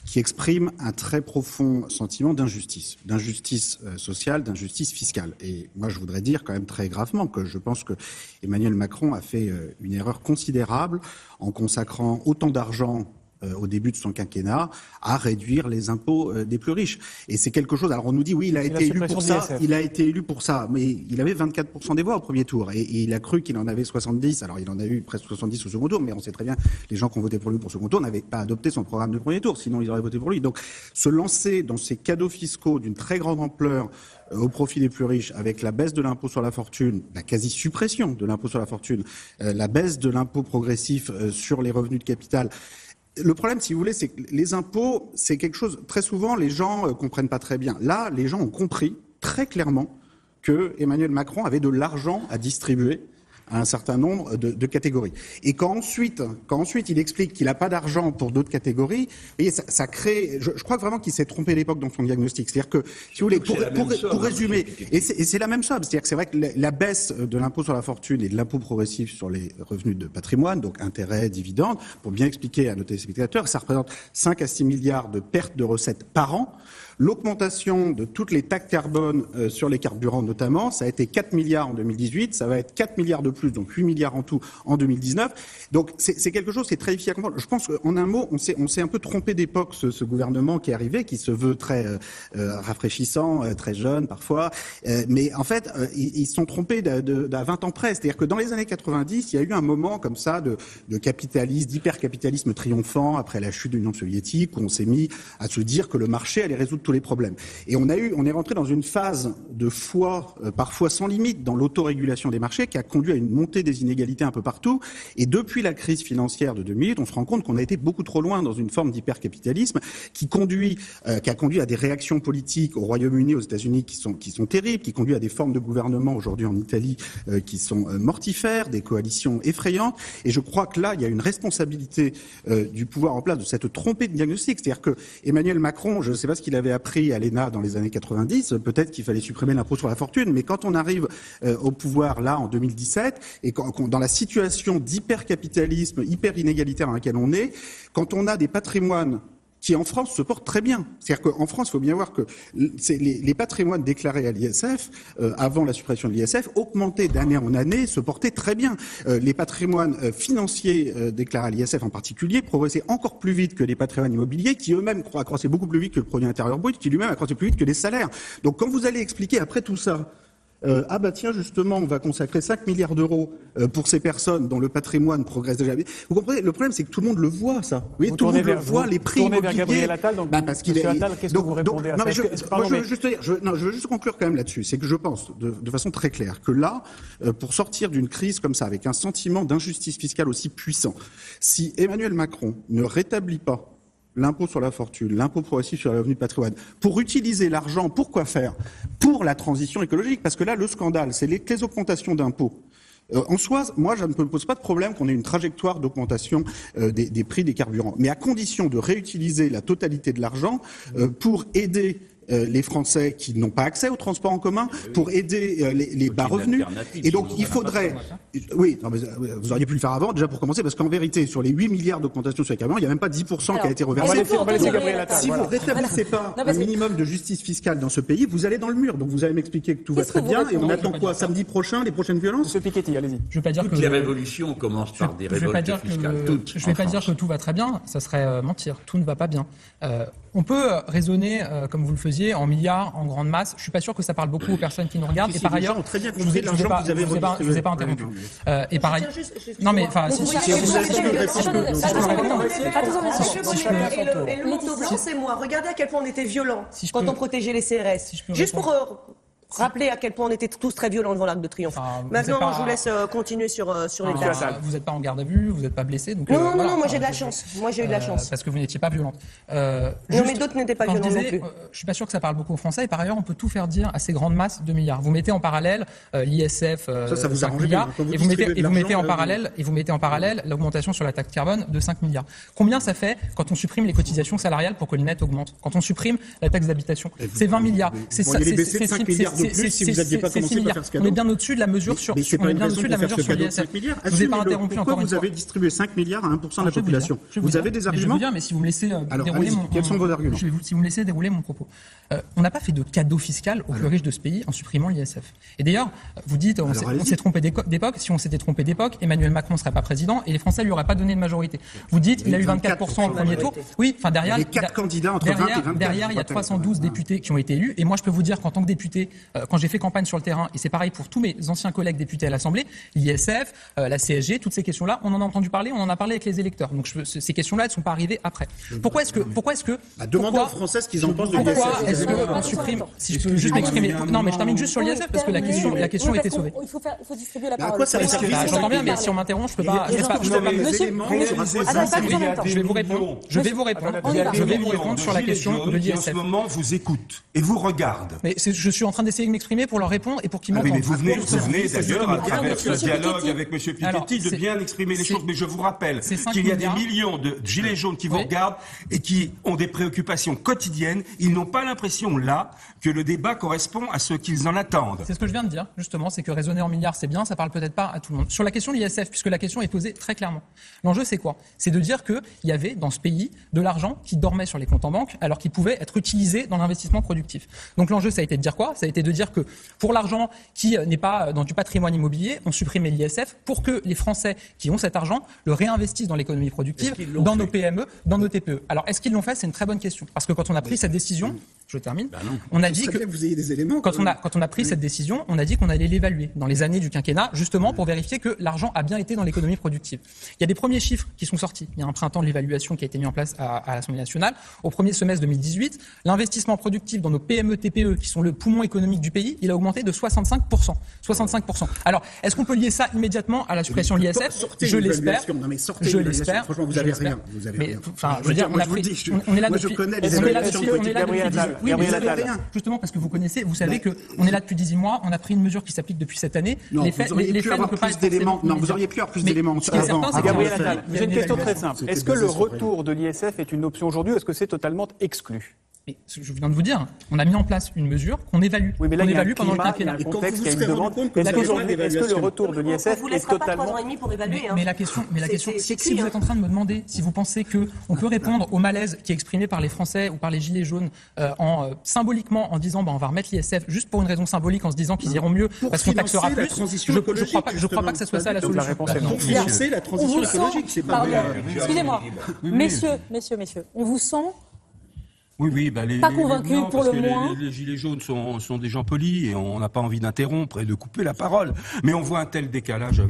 qui expriment un très profond sentiment d'injustice sociale, d'injustice fiscale. Et moi, je voudrais dire quand même très gravement que je pense que Emmanuel Macron a fait une erreur considérable en consacrant autant d'argent au début de son quinquennat à réduire les impôts des plus riches. Et c'est quelque chose, alors on nous dit oui, il a été élu pour ça, mais il avait 24% des voix au premier tour et il a cru qu'il en avait 70, alors il en a eu presque 70 au second tour, mais on sait très bien les gens qui ont voté pour lui pour le second tour n'avaient pas adopté son programme de premier tour, sinon ils auraient voté pour lui. Donc se lancer dans ces cadeaux fiscaux d'une très grande ampleur au profit des plus riches, avec la baisse de l'impôt sur la fortune, la quasi-suppression de l'impôt sur la fortune, la baisse de l'impôt progressif sur les revenus de capital. Le problème, si vous voulez, c'est que les impôts, c'est quelque chose, très souvent, les gens comprennent pas très bien. Là, les gens ont compris très clairement que Emmanuel Macron avait de l'argent à distribuer à un certain nombre de catégories. Et quand ensuite il explique qu'il n'a pas d'argent pour d'autres catégories, vous voyez, ça crée... Je crois vraiment qu'il s'est trompé d'époque dans son diagnostic. C'est-à-dire que, si vous voulez, pour résumer, et c'est la même somme, c'est-à-dire que c'est vrai que la baisse de l'impôt sur la fortune et de l'impôt progressif sur les revenus de patrimoine, donc intérêts, dividendes, pour bien expliquer à nos téléspectateurs, ça représente 5 à 6 milliards de pertes de recettes par an. L'augmentation de toutes les taxes carbone sur les carburants notamment, ça a été 4 milliards en 2018, ça va être 4 milliards de plus, donc 8 milliards en tout en 2019. Donc c'est quelque chose, c'est très difficile à comprendre. Je pense qu'en un mot, on s'est un peu trompé d'époque, ce gouvernement qui est arrivé, qui se veut très rafraîchissant, très jeune parfois, mais en fait, ils se sont trompés d'à 20 ans près. C'est-à-dire que dans les années 90, il y a eu un moment comme ça de capitalisme, d'hypercapitalisme triomphant après la chute de l'Union soviétique, où on s'est mis à se dire que le marché allait résoudre tous les problèmes. Et on est rentré dans une phase de foi, parfois sans limite, dans l'autorégulation des marchés, qui a conduit à une montée des inégalités un peu partout. Et depuis la crise financière de 2008, on se rend compte qu'on a été beaucoup trop loin dans une forme d'hypercapitalisme qui a conduit à des réactions politiques au Royaume-Uni, aux États-Unis qui sont terribles, qui conduit à des formes de gouvernement aujourd'hui en Italie qui sont mortifères, des coalitions effrayantes. Et je crois que là, il y a une responsabilité du pouvoir en place de cette trompée de diagnostic. C'est-à-dire que Emmanuel Macron, je ne sais pas ce qu'il avait appris à l'ENA dans les années 90, peut-être qu'il fallait supprimer l'impôt sur la fortune, mais quand on arrive au pouvoir là en 2017 et dans la situation d'hypercapitalisme, hyper-inégalitaire dans laquelle on est, quand on a des patrimoines qui en France se portent très bien. C'est-à-dire qu'en France, il faut bien voir que les patrimoines déclarés à l'ISF, avant la suppression de l'ISF, augmentaient d'année en année, se portaient très bien. Les patrimoines financiers déclarés à l'ISF en particulier progressaient encore plus vite que les patrimoines immobiliers, qui eux-mêmes accroissaient beaucoup plus vite que le produit intérieur brut, qui lui-même accroissait plus vite que les salaires. Donc quand vous allez expliquer après tout ça, ah bah tiens, justement, on va consacrer 5 milliards d'euros pour ces personnes dont le patrimoine progresse déjà. Vous comprenez, le problème, c'est que tout le monde le voit, ça. Vous voyez, tout le monde le voit, les prix immobiliers. Vers Gabriel Attal, donc, parce qu'il est... Attal, qu'est-ce que vous répondez à ça? Je veux juste conclure quand même là-dessus. C'est que je pense, de façon très claire, que là, pour sortir d'une crise comme ça, avec un sentiment d'injustice fiscale aussi puissant, si Emmanuel Macron ne rétablit pas l'impôt sur la fortune, l'impôt progressif sur les revenus de patrimoine, pour utiliser l'argent, pour quoi faire? Pour la transition écologique, parce que là, le scandale, c'est les augmentations d'impôts. En soi, moi, je ne me pose pas de problème qu'on ait une trajectoire d'augmentation des prix des carburants, mais à condition de réutiliser la totalité de l'argent pour aider les Français qui n'ont pas accès au transport en commun, pour aider les bas revenus. Et donc, il faudrait... Oui, non, mais vous auriez pu le faire avant, déjà pour commencer, parce qu'en vérité, sur les 8 milliards d'augmentation sur les carburants, il n'y a même pas 10% qui a été reversé. Si vous ne rétablissez pas un minimum de justice fiscale dans ce pays, vous allez dans le mur. Donc, vous allez m'expliquer que tout va très bien, et on attend quoi, samedi prochain, les prochaines violences? Monsieur Piketty, allez-y. Je vais pas dire que les révolutions commencent par des révoltes fiscales. Je ne vais pas dire que tout va très bien, ça serait mentir. Tout ne va pas bien. On peut raisonner, comme vous le faisiez, en milliards, en grande masse. Je suis pas sûr que ça parle beaucoup aux personnes qui nous regardent. Et par ailleurs, je vous ai pas interrompu. Et par ailleurs, non mais enfin, et le manteau blanc, c'est moi. Regardez à quel point on était violent quand on protégeait les CRS. Juste pour rappeler à quel point on était tous très violents devant l'Arc de Triomphe. Maintenant, je vous laisse continuer sur les tâches. Vous n'êtes pas en garde à vue, vous n'êtes pas blessé. Donc, non, moi j'ai de la chance. Moi j'ai eu de la chance. Parce que vous n'étiez pas violente. Non, mais d'autres n'étaient pas violents non plus. Je suis pas sûr que ça parle beaucoup aux Français. Et par ailleurs, on peut tout faire dire à ces grandes masses de milliards. Vous mettez en parallèle l'ISF, ça vous 5 milliards, et vous mettez en parallèle l'augmentation sur la taxe carbone de 5 milliards. Combien ça fait quand on supprime les cotisations salariales pour que le net augmente? Quand on supprime la taxe d'habitation, c'est 20 milliards. C'est ça. C'est 5 milliards de plus si vous n'aviez pas commencé par faire ce cadeau. On est bien au-dessus de la mesure sur l'ISF. Je vous ai pas interrompu encore une fois. Pourquoi vous avez distribué 5 milliards à 1% de la population? Vous avez des arguments? Je veux bien, mais si vous me laissez dérouler mon... Quels sont vos arguments? Si vous me laissez dérouler mon propos. On n'a pas fait de cadeau fiscal aux plus riches de ce pays en supprimant l'ISF. Et d'ailleurs, vous dites, on s'est trompé d'époque. Si on s'était trompé d'époque, Emmanuel Macron ne serait pas président et les Français lui auraient pas donné de majorité. Vous dites, il a eu 24% au premier tour. Oui, enfin derrière, il y avait 4 candidats entre 20 et 24. Derrière, il y a 312 députés qui ont été élus. Et moi, je peux vous dire qu'en tant que député, quand j'ai fait campagne sur le terrain, et c'est pareil pour tous mes anciens collègues députés à l'Assemblée, l'ISF, la CSG, toutes ces questions-là, on en a entendu parler, on en a parlé avec les électeurs. Donc ces questions-là, elles ne sont pas arrivées après. Pourquoi est-ce que demandez aux Français ce qu'ils en pensent de l'ISF. Pourquoi est-ce qu'on supprime, si je peux juste m'exprimer, non mais je termine juste sur l'ISF parce que la question était sauvée. Il faut distribuer la parole. À quoi ça sert? J'entends bien, mais si on m'interrompt, je peux pas. Je vais vous répondre. Je vais vous répondre sur la question de l'ISF. En ce moment, vous écoute et vous regarde. Mais je suis en train d'essayer de m'exprimer pour leur répondre et pour qu'ils m'entendent. Mais vous venez d'ailleurs, à travers ce dialogue avec M. Piketty, de bien exprimer les choses. Mais je vous rappelle qu'il y a des millions de gilets jaunes qui vous regardent et qui ont des préoccupations quotidiennes. Ils n'ont pas l'impression, là, que le débat correspond à ce qu'ils en attendent. C'est ce que je viens de dire, justement, c'est que raisonner en milliards, c'est bien, ça parle peut-être pas à tout le monde. Sur la question de l'ISF, puisque la question est posée très clairement. L'enjeu, c'est quoi? C'est de dire qu'il y avait dans ce pays de l'argent qui dormait sur les comptes en banque, alors qu'il pouvait être utilisé dans l'investissement productif. Donc l'enjeu, ça a été de dire quoi? Ça a été de dire que pour l'argent qui n'est pas dans du patrimoine immobilier, on supprimait l'ISF pour que les Français qui ont cet argent le réinvestissent dans l'économie productive, dans nos PME, dans nos TPE. Alors est-ce qu'ils l'ont fait? C'est une très bonne question. Parce que quand on a pris cette décision, je termine, on a dit que vous ayez des éléments, quand on a pris cette décision, on a dit qu'on allait l'évaluer dans les années du quinquennat, justement pour vérifier que l'argent a bien été dans l'économie productive. Il y a des premiers chiffres qui sont sortis. Il y a un printemps de l'évaluation qui a été mis en place à l'Assemblée nationale. Au premier semestre 2018, l'investissement productif dans nos PME, TPE, qui sont le poumon économique du pays, il a augmenté de 65%. 65%. Alors, est-ce qu'on peut lier ça immédiatement à la suppression de l'ISF? Je l'espère. Je l'espère. Franchement, vous avez rien. Mais, enfin, je veux dire, on est là depuis. Oui, mais justement parce que vous connaissez, vous savez qu'on est là depuis 18 mois, on a pris une mesure qui s'applique depuis cette année. Non, vous auriez pu avoir plus d'éléments. Non, vous auriez pu avoir plus d'éléments. Gabriel Attal, j'ai une question très simple. Est-ce que le retour de l'ISF est une option aujourd'hui ou est-ce que c'est totalement exclu? Mais je viens de vous dire, on a mis en place une mesure qu'on évalue. Oui, mais là, on il y a évalue pendant le quinquennat. Il y a un contexte, il y a une demande. Est-ce que le retour de l'ISF est totalement... Pour évaluer, mais la question, si vous êtes en train de me demander si vous pensez qu'on peut répondre au malaise qui est exprimé par les Français ou par les Gilets jaunes symboliquement en disant on va remettre l'ISF juste pour une raison symbolique en se disant qu'ils iront mieux parce qu'on taxera plus, je crois pas que ça soit ça la solution. Pour financer la transition écologique, c'est pas vrai. Excusez-moi, messieurs, on vous sent Oui, pas convaincu pour le moins. Les gilets jaunes sont des gens polis et on n'a pas envie d'interrompre et de couper la parole. Mais on voit un tel décalage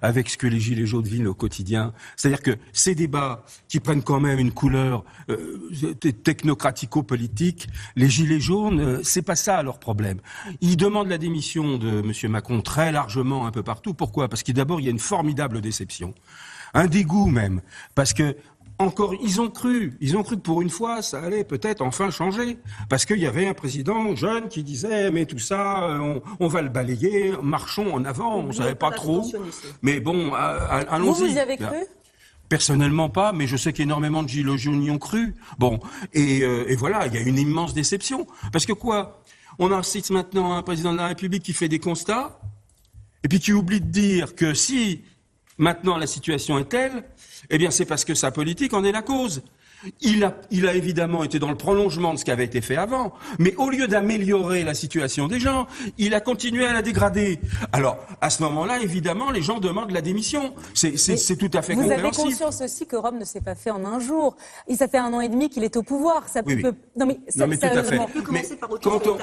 avec ce que les gilets jaunes vivent au quotidien. C'est-à-dire que ces débats qui prennent quand même une couleur technocratico-politique, les gilets jaunes, c'est pas ça leur problème. Ils demandent la démission de M. Macron très largement un peu partout. Pourquoi? Parce que d'abord, il y a une formidable déception. Un dégoût même. Parce que encore, ils ont cru que pour une fois, ça allait peut-être enfin changer. Parce qu'il y avait un président jeune qui disait, mais tout ça, on va le balayer, marchons en avant, on ne savait pas trop. Mais bon, allons-y. Vous y avez cru? Personnellement pas, mais je sais qu'énormément de gilets jaunes y ont cru. Bon, et voilà, il y a une immense déception. Parce que quoi? On assiste maintenant à un président de la République qui fait des constats, et puis qui oublie de dire que si maintenant la situation est telle, eh bien, c'est parce que sa politique en est la cause. Il a évidemment été dans le prolongement de ce qui avait été fait avant, mais au lieu d'améliorer la situation des gens, il a continué à la dégrader. Alors, à ce moment-là, évidemment, les gens demandent la démission. C'est tout à fait compréhensible. Vous avez conscience aussi que Rome ne s'est pas fait en un jour. Ça fait 1 an et demi qu'il est au pouvoir. Ça peut... Non, mais tout à fait. Mais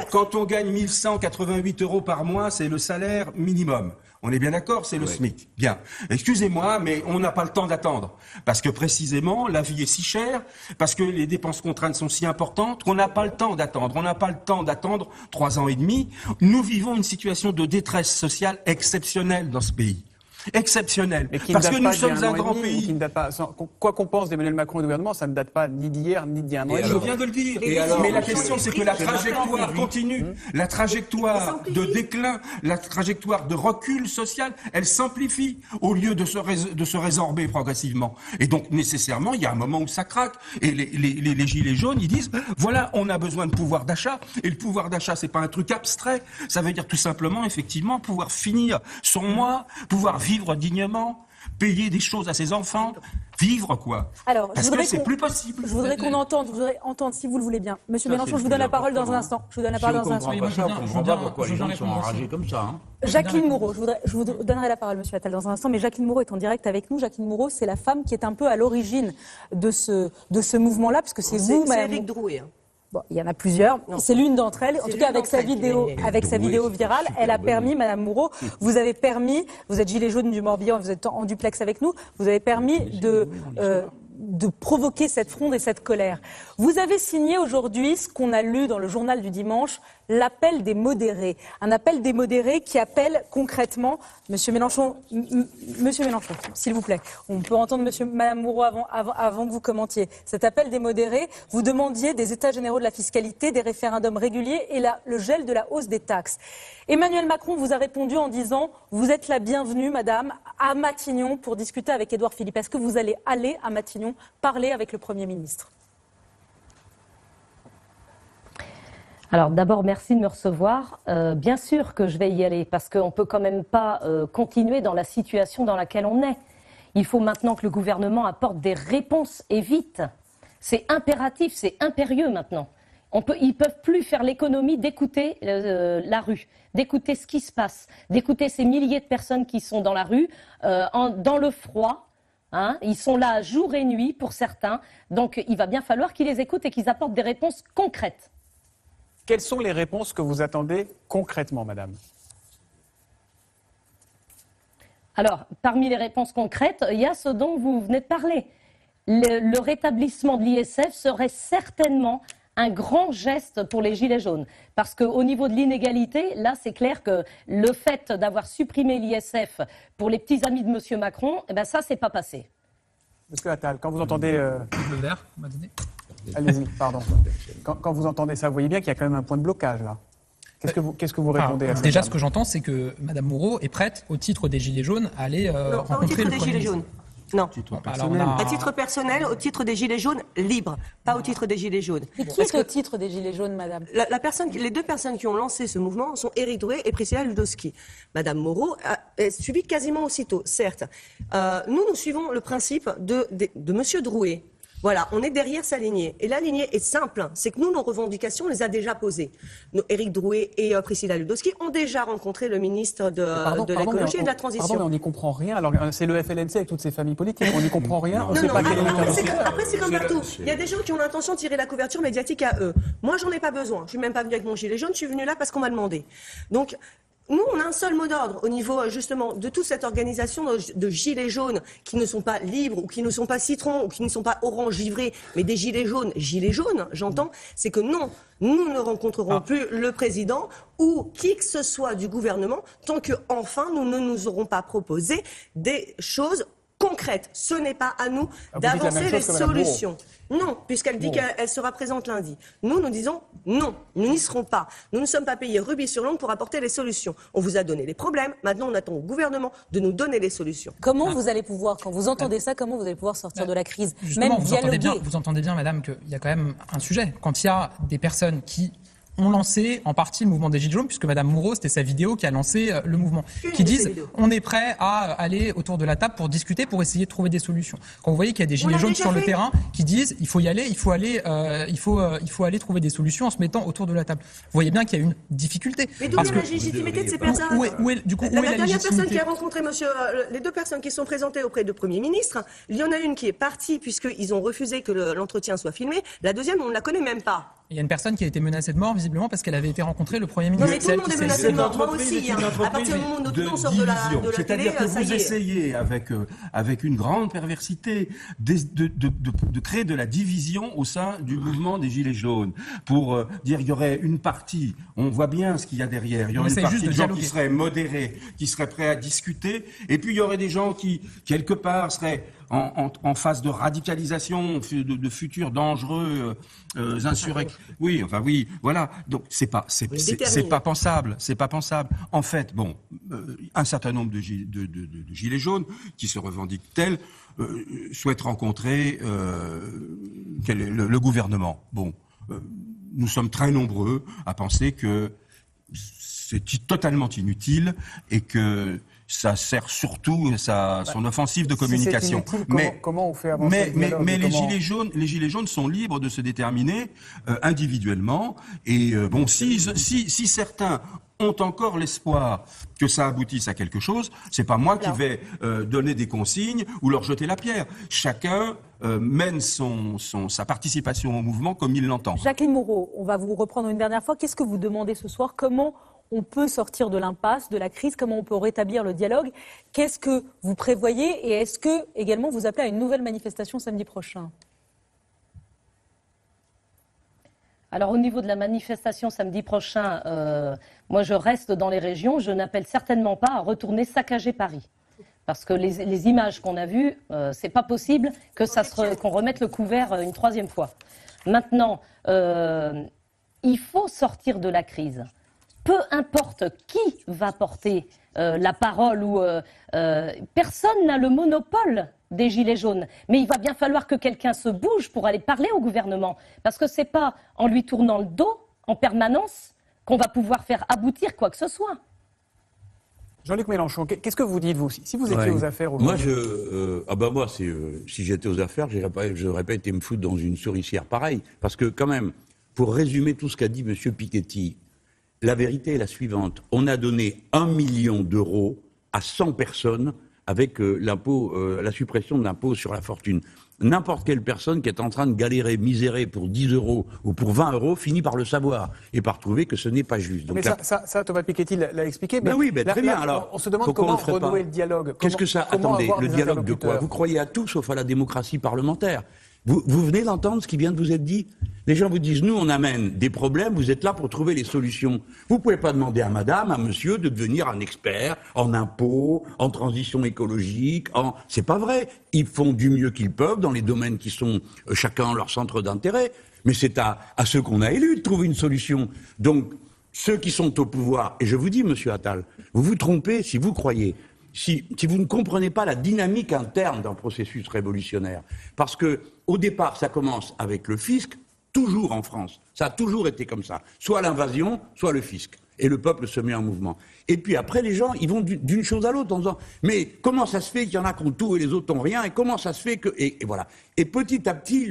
quand on gagne 1 188 € par mois, c'est le salaire minimum. On est bien d'accord, c'est le SMIC. Bien. Excusez-moi, mais on n'a pas le temps d'attendre. Parce que précisément, la vie est si chère, parce que les dépenses contraintes sont si importantes, qu'on n'a pas le temps d'attendre. On n'a pas le temps d'attendre 3 ans et demi. Nous vivons une situation de détresse sociale exceptionnelle dans ce pays. Exceptionnel, parce que nous sommes un grand pays. Qui ne date pas, quoi qu'on pense d'Emmanuel Macron et du gouvernement, ça ne date pas ni d'hier, ni d'il y a un an. Je viens de le dire. Mais la question, c'est que la trajectoire continue. La trajectoire de déclin, la trajectoire de recul social, elle s'amplifie au lieu de se résorber progressivement. Et donc, nécessairement, il y a un moment où ça craque. Et les gilets jaunes, ils disent, voilà, on a besoin de pouvoir d'achat. Et le pouvoir d'achat, c'est pas un truc abstrait. Ça veut dire tout simplement, effectivement, pouvoir finir son mois, pouvoir vivre dignement, payer des choses à ses enfants, vivre quoi. Alors, parce que c'est plus possible. Je voudrais qu'on entende, si vous le voulez bien. Monsieur Mélenchon, je vous donne la parole dans un instant. Je vous donne la parole dans un instant. On ne comprend pas pourquoi les gens sont enragés comme ça. Jacqueline Moreau, je vous donnerai la parole, monsieur Attal, dans un instant, mais Jacqueline Moreau est en direct avec nous. Jacqueline Moreau, c'est la femme qui est un peu à l'origine de ce mouvement-là, parce que c'est vous, madame. C'est Éric Drouet. Bon, il y en a plusieurs. C'est l'une d'entre elles. En tout cas, avec sa vidéo virale, elle a permis, Madame Moreau, vous êtes gilet jaune du Morbihan, vous êtes en duplex avec nous, vous avez permis de provoquer cette fronde et cette colère. Vous avez signé aujourd'hui ce qu'on a lu dans le journal du dimanche, l'appel des modérés. Un appel des modérés qui appelle concrètement, Monsieur Mélenchon, s'il vous plaît, on peut entendre Madame Moreau avant que vous commentiez. Cet appel des modérés, vous demandiez des états généraux de la fiscalité, des référendums réguliers et le gel de la hausse des taxes. Emmanuel Macron vous a répondu en disant, vous êtes la bienvenue, madame, à Matignon pour discuter avec Édouard Philippe. Est-ce que vous allez aller à Matignon parler avec le Premier ministre ? Alors d'abord, merci de me recevoir. Bien sûr que je vais y aller parce qu'on ne peut quand même pas continuer dans la situation dans laquelle on est. Il faut maintenant que le gouvernement apporte des réponses et vite. C'est impératif, c'est impérieux maintenant. Ils ne peuvent plus faire l'économie d'écouter la rue, d'écouter ce qui se passe, d'écouter ces milliers de personnes qui sont dans la rue, dans le froid. Hein, ils sont là jour et nuit pour certains. Donc il va bien falloir qu'ils les écoutent et qu'ils apportent des réponses concrètes. Quelles sont les réponses que vous attendez concrètement, madame ? Alors, parmi les réponses concrètes, il y a ce dont vous venez de parler. Le rétablissement de l'ISF serait certainement un grand geste pour les Gilets jaunes. Parce qu'au niveau de l'inégalité, là, c'est clair que le fait d'avoir supprimé l'ISF pour les petits amis de M. Macron, eh ben ça, c'est pas passé. Monsieur Attal, quand vous entendez... Le vert, on m'a donné. Allez-y, pardon. Quand vous entendez ça, vous voyez bien qu'il y a quand même un point de blocage, là. Qu'est-ce que vous répondez à ça ? Déjà, ce que j'entends, c'est que Mme Moreau est prête, au titre des Gilets jaunes, à aller rencontrer le Premier ministre. Non, à titre personnel, au titre des Gilets jaunes libres, pas au titre des Gilets jaunes. Et qui est au titre des Gilets jaunes, madame ? Les deux personnes qui ont lancé ce mouvement sont Éric Drouet et Priscilla Ludowski. Madame Moreau a suivi quasiment aussitôt, certes. Nous suivons le principe de Monsieur Drouet. Voilà, on est derrière sa lignée. Et la lignée est simple, c'est que nous, nos revendications, on les a déjà posées. Éric Drouet et Priscilla Ludowski ont déjà rencontré le ministre de l'écologie et de la transition. Pardon, mais on n'y comprend rien. Alors, c'est le FLNC avec toutes ses familles politiques. On n'y comprend rien. On ne sait pas quel est Après, c'est comme partout. Il y a des gens qui ont l'intention de tirer la couverture médiatique à eux. Moi, j'en ai pas besoin. Je suis même pas venue avec mon gilet jaune. Je suis venue là parce qu'on m'a demandé. Donc, nous, on a un seul mot d'ordre au niveau, justement, de toute cette organisation de gilets jaunes qui ne sont pas libres ou qui ne sont pas citrons ou qui ne sont pas orange givrés, mais des gilets jaunes, j'entends, c'est que non, nous ne rencontrerons plus le président ou qui que ce soit du gouvernement tant que, enfin, nous ne nous aurons pas proposé des choses concrètes. Ce n'est pas à nous d'avancer les solutions. Non, puisqu'elle dit qu'elle sera présente lundi. Nous disons non, nous n'y serons pas. Nous ne sommes pas payés rubis sur l'ongle pour apporter les solutions. On vous a donné les problèmes, maintenant on attend au gouvernement de nous donner les solutions. Comment vous allez pouvoir, quand vous entendez ça, comment vous allez pouvoir sortir de la crise ? Justement, vous entendez bien, madame, qu'il y a quand même un sujet. Quand il y a des personnes qui ont lancé en partie le mouvement des Gilets jaunes, puisque Madame Moreau, c'était sa vidéo qui a lancé le mouvement, qui disent on est prêt à aller autour de la table pour discuter, pour essayer de trouver des solutions. Quand vous voyez qu'il y a des Gilets jaunes sur le terrain qui disent il faut y aller, il faut aller trouver des solutions en se mettant autour de la table. Vous voyez bien qu'il y a une difficulté. Mais d'où vient la légitimité de ces personnes ? La dernière personne qui a rencontré les deux personnes qui sont présentées auprès du Premier ministre, il y en a une qui est partie puisqu'ils ont refusé que l'entretien soit filmé. La deuxième, on ne la connaît même pas. Il y a une personne qui a été menacée de mort, visiblement, parce qu'elle avait été rencontrée le Premier Non, ministre. mais tout le monde est menacé de mort, moi aussi. À partir du moment où tout le monde sort de la télé, c'est-à-dire que ça vous y est. essayez, avec une grande perversité, de créer de la division au sein du mouvement des Gilets jaunes, pour dire qu'il y aurait une partie, on voit bien ce qu'il y a derrière, il y aurait une partie de gens qui seraient modérés, qui seraient prêts à discuter, et puis il y aurait des gens qui, quelque part, seraient en phase de radicalisation, de futurs dangereux insurrections. Oui, enfin oui, voilà. Donc c'est pas pensable, c'est pas pensable. En fait, bon, un certain nombre de gilets jaunes qui se revendiquent tels souhaitent rencontrer le gouvernement. Bon, nous sommes très nombreux à penser que c'est totalement inutile et que ça sert surtout son offensive de communication. Si c'est inutile, comment on fait avancer le dialogue, mais les gilets jaunes sont libres de se déterminer individuellement. Et bon, si certains ont encore l'espoir que ça aboutisse à quelque chose, c'est pas moi qui vais donner des consignes ou leur jeter la pierre. Chacun mène sa participation au mouvement comme il l'entend. Jacqueline Moreau, on va vous reprendre une dernière fois. Qu'est-ce que vous demandez ce soir? Comment on peut sortir de l'impasse, de la crise? Comment on peut rétablir le dialogue? Qu'est-ce que vous prévoyez? Et est-ce que, également, vous appelez à une nouvelle manifestation samedi prochain? Alors, au niveau de la manifestation samedi prochain, moi, je reste dans les régions. Je n'appelle certainement pas à retourner saccager Paris. Parce que les images qu'on a vues, c'est pas possible qu'on remette le couvert une troisième fois. Maintenant, il faut sortir de la crise. Peu importe qui va porter la parole ou personne n'a le monopole des Gilets jaunes. Mais il va bien falloir que quelqu'un se bouge pour aller parler au gouvernement. Parce que c'est pas en lui tournant le dos en permanence qu'on va pouvoir faire aboutir quoi que ce soit. Jean-Luc Mélenchon, qu'est-ce que vous dites, vous, si vous étiez aux affaires aujourd'hui? Moi, si j'étais aux affaires, je n'aurais pas été me foutre dans une souricière pareille. Parce que, quand même, pour résumer tout ce qu'a dit M. Piketty, la vérité est la suivante. On a donné 1 million d'euros à 100 personnes avec la suppression de l'impôt sur la fortune. N'importe quelle personne qui est en train de galérer, misérer pour 10 euros ou pour 20 euros finit par le savoir et par trouver que ce n'est pas juste. Donc mais ça, Thomas Piketty l'a expliqué. Mais oui, très bien. Alors, on se demande comment renouer le dialogue. Qu'est-ce que ça? Attendez, le dialogue de quoi? Vous croyez à tout sauf à la démocratie parlementaire. Vous venez d'entendre ce qui vient de vous être dit? Les gens vous disent, nous, on amène des problèmes, vous êtes là pour trouver les solutions. Vous ne pouvez pas demander à madame, à monsieur, de devenir un expert en impôts, en transition écologique, C'est pas vrai. Ils font du mieux qu'ils peuvent dans les domaines qui sont chacun leur centre d'intérêt. Mais c'est à ceux qu'on a élus de trouver une solution. Donc, ceux qui sont au pouvoir, et je vous dis, monsieur Attal, vous vous trompez si vous croyez... Si vous ne comprenez pas la dynamique interne d'un processus révolutionnaire, parce que au départ, ça commence avec le fisc, toujours en France. Ça a toujours été comme ça. Soit l'invasion, soit le fisc. Et le peuple se met en mouvement. Et puis après, les gens, ils vont d'une chose à l'autre en disant « Mais comment ça se fait qu'il y en a qui ont tout et les autres n'ont rien ? Et comment ça se fait que... » Et voilà. Et petit à petit,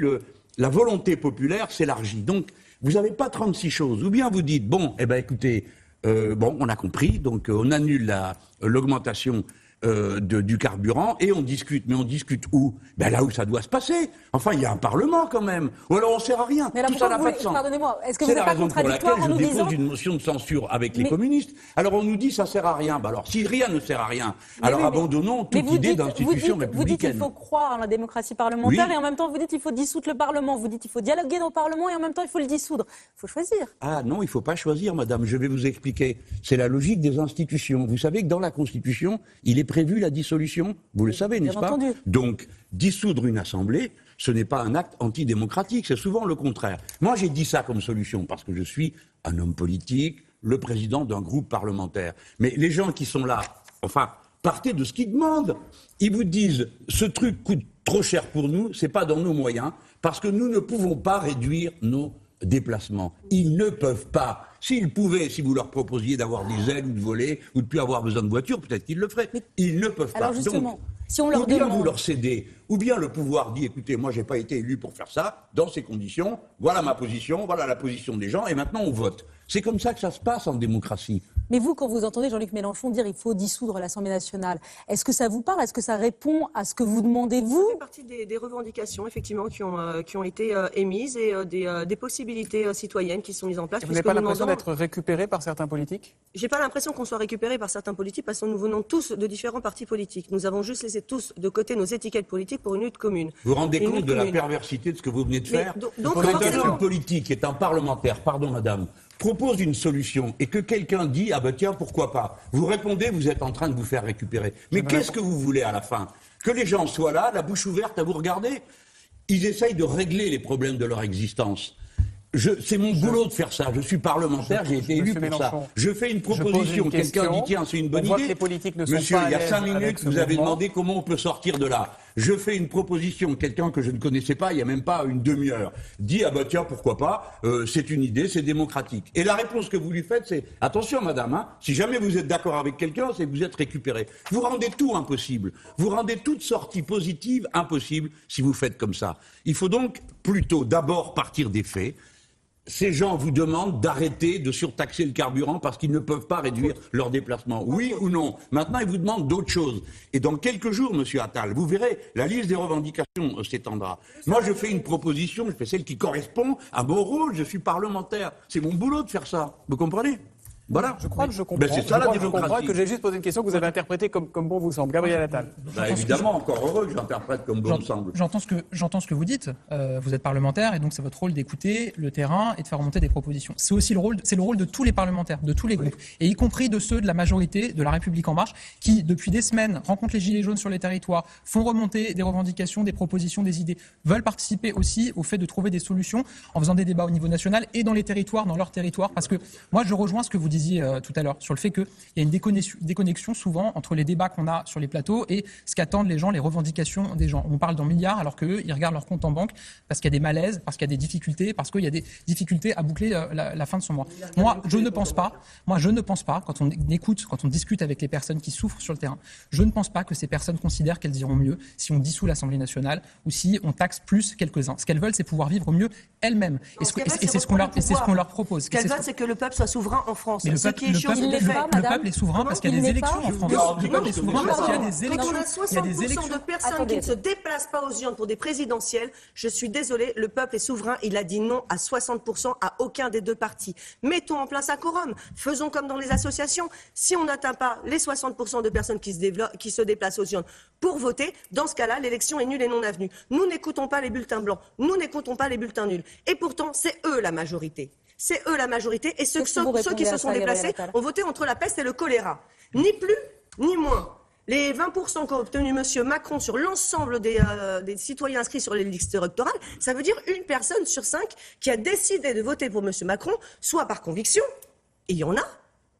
la volonté populaire s'élargit. Donc, vous n'avez pas 36 choses. Ou bien vous dites « Bon, écoutez... on a compris, donc on annule l'augmentation du carburant et on discute. Mais on discute où? Là où ça doit se passer. Enfin, il y a un Parlement quand même. Ou alors on ne sert à rien. Mais là, tout ça n'a pas de sens. Pardonnez-moi, est-ce que vous n'êtes pas contradictoire en nous disant... C'est la raison pour laquelle je dépose une motion de censure avec les communistes. Alors on nous dit ça ne sert à rien. Alors si rien ne sert à rien, abandonnons toute idée d'institution républicaine. Vous dites qu'il faut croire en la démocratie parlementaire et en même temps vous dites qu'il faut dissoudre le Parlement. Vous dites qu'il faut dialoguer dans le Parlement et en même temps il faut le dissoudre. Il faut choisir. Ah non, il ne faut pas choisir, madame. Je vais vous expliquer. C'est la logique des institutions. Vous savez que dans la Constitution, il est prévu la dissolution. Vous le savez, n'est-ce pas? Donc, dissoudre une assemblée, ce n'est pas un acte antidémocratique, c'est souvent le contraire. Moi, j'ai dit ça comme solution parce que je suis un homme politique, le président d'un groupe parlementaire. Mais les gens qui sont là, partez de ce qu'ils demandent. Ils vous disent, ce truc coûte trop cher pour nous, c'est pas dans nos moyens, parce que nous ne pouvons pas réduire nos déplacements. Ils ne peuvent pas. S'ils pouvaient, si vous leur proposiez d'avoir des ailes ou de voler ou de plus avoir besoin de voiture, peut-être qu'ils le feraient. Mais ils ne peuvent pas. Alors justement, donc, si on leur ou bien demande... vous leur cédez, Ou bien le pouvoir dit, écoutez, moi j'ai pas été élu pour faire ça, dans ces conditions, voilà ma position, voilà la position des gens, et maintenant on vote. C'est comme ça que ça se passe en démocratie. Mais vous, quand vous entendez Jean-Luc Mélenchon dire il faut dissoudre l'Assemblée nationale, est-ce que ça vous parle? Est-ce que ça répond à ce que vous demandez, vous? Ça fait partie des revendications, effectivement, qui ont été émises et des possibilités citoyennes qui sont mises en place. Vous n'avez pas l'impression d'être récupéré par certains politiques? J'ai pas l'impression qu'on soit récupéré par certains politiques parce que nous venons tous de différents partis politiques. Nous avons juste laissé tous de côté nos étiquettes politiques pour une lutte commune. Vous vous rendez compte de la perversité de ce que vous venez de faire? Donc, quand un politique est un parlementaire, pardon madame, propose une solution et que quelqu'un dit « Ah ben tiens, pourquoi pas ?» Vous répondez « Vous êtes en train de vous faire récupérer ». Mais qu'est-ce que vous voulez à la fin? Que les gens soient là, la bouche ouverte à vous regarder? Ils essayent de régler les problèmes de leur existence. C'est mon boulot de faire ça. Je suis parlementaire, j'ai été élu pour ça. Je fais une proposition. Quelqu'un dit tiens, c'est une bonne idée. Les politiques ne sont Monsieur, pas il y a 5 minutes, avec ce vous avez mouvement. demandé comment on peut sortir de là. Je fais une proposition. Quelqu'un que je ne connaissais pas, il n'y a même pas une demi-heure, dit ah bah tiens, pourquoi pas, c'est une idée, c'est démocratique. Et la réponse que vous lui faites, c'est attention madame, hein, si jamais vous êtes d'accord avec quelqu'un, c'est que vous êtes récupéré. Vous rendez tout impossible. Vous rendez toute sortie positive impossible si vous faites comme ça. Il faut donc plutôt d'abord partir des faits. Ces gens vous demandent d'arrêter de surtaxer le carburant parce qu'ils ne peuvent pas réduire leurs déplacements. Oui ou non? Maintenant, ils vous demandent d'autres choses. Et dans quelques jours, monsieur Attal, vous verrez, la liste des revendications s'étendra. Moi, je fais une proposition, je fais celle qui correspond à mon rôle. Je suis parlementaire. C'est mon boulot de faire ça. Vous comprenez? Voilà. Je crois que je comprends. C'est ça la démocratie. Que j'ai juste posé une question que vous avez interprétée comme bon vous semble. Gabriel Attal. Évidemment, encore heureux que j'interprète comme bon me semble. J'entends ce que vous dites. Vous êtes parlementaire et donc c'est votre rôle d'écouter le terrain et de faire remonter des propositions. C'est aussi le rôle de tous les parlementaires, de tous les groupes, et y compris de ceux de la majorité de La République En Marche, qui depuis des semaines rencontrent les gilets jaunes sur les territoires, font remonter des revendications, des propositions, des idées, veulent participer aussi au fait de trouver des solutions en faisant des débats au niveau national et dans les territoires, dans leurs territoires. Parce que moi, je rejoins ce que vous disiez tout à l'heure sur le fait qu'il y a une déconnexion souvent entre les débats qu'on a sur les plateaux et ce qu'attendent les gens, les revendications des gens. On parle dans milliards alors qu'eux, ils regardent leur compte en banque parce qu'il y a des malaises, parce qu'il y a des difficultés, parce qu'il y a des difficultés à boucler la fin de son mois. Moi, je ne pense pas, quand on écoute, quand on discute avec les personnes qui souffrent sur le terrain, je ne pense pas que ces personnes considèrent qu'elles iront mieux si on dissout l'Assemblée nationale ou si on taxe plus quelques-uns. Ce qu'elles veulent, c'est pouvoir vivre mieux elles-mêmes. Et c'est ce qu'on leur propose. Ce qu'elles veulent, c'est que le peuple soit souverain en France. Le peuple est souverain parce qu'il y a des élections en France. Le peuple est souverain parce qu'il y a des élections. Quand on a 60% de personnes qui ne se déplacent pas aux urnes pour des présidentielles, je suis désolée, le peuple est souverain. Il a dit non à 60% à aucun des deux partis. Mettons en place un quorum. Faisons comme dans les associations. Si on n'atteint pas les 60% de personnes qui se déplacent aux urnes pour voter, dans ce cas-là, l'élection est nulle et non avenue. Nous n'écoutons pas les bulletins blancs. Nous n'écoutons pas les bulletins nuls. Et pourtant, c'est eux la majorité. C'est eux la majorité et ceux qui se sont déplacés ont voté entre la peste et le choléra. Ni plus, ni moins. Les 20% qu'a obtenu M. Macron sur l'ensemble des citoyens inscrits sur les listes électorales, ça veut dire une personne sur 5 qui a décidé de voter pour M. Macron, soit par conviction, et il y en a,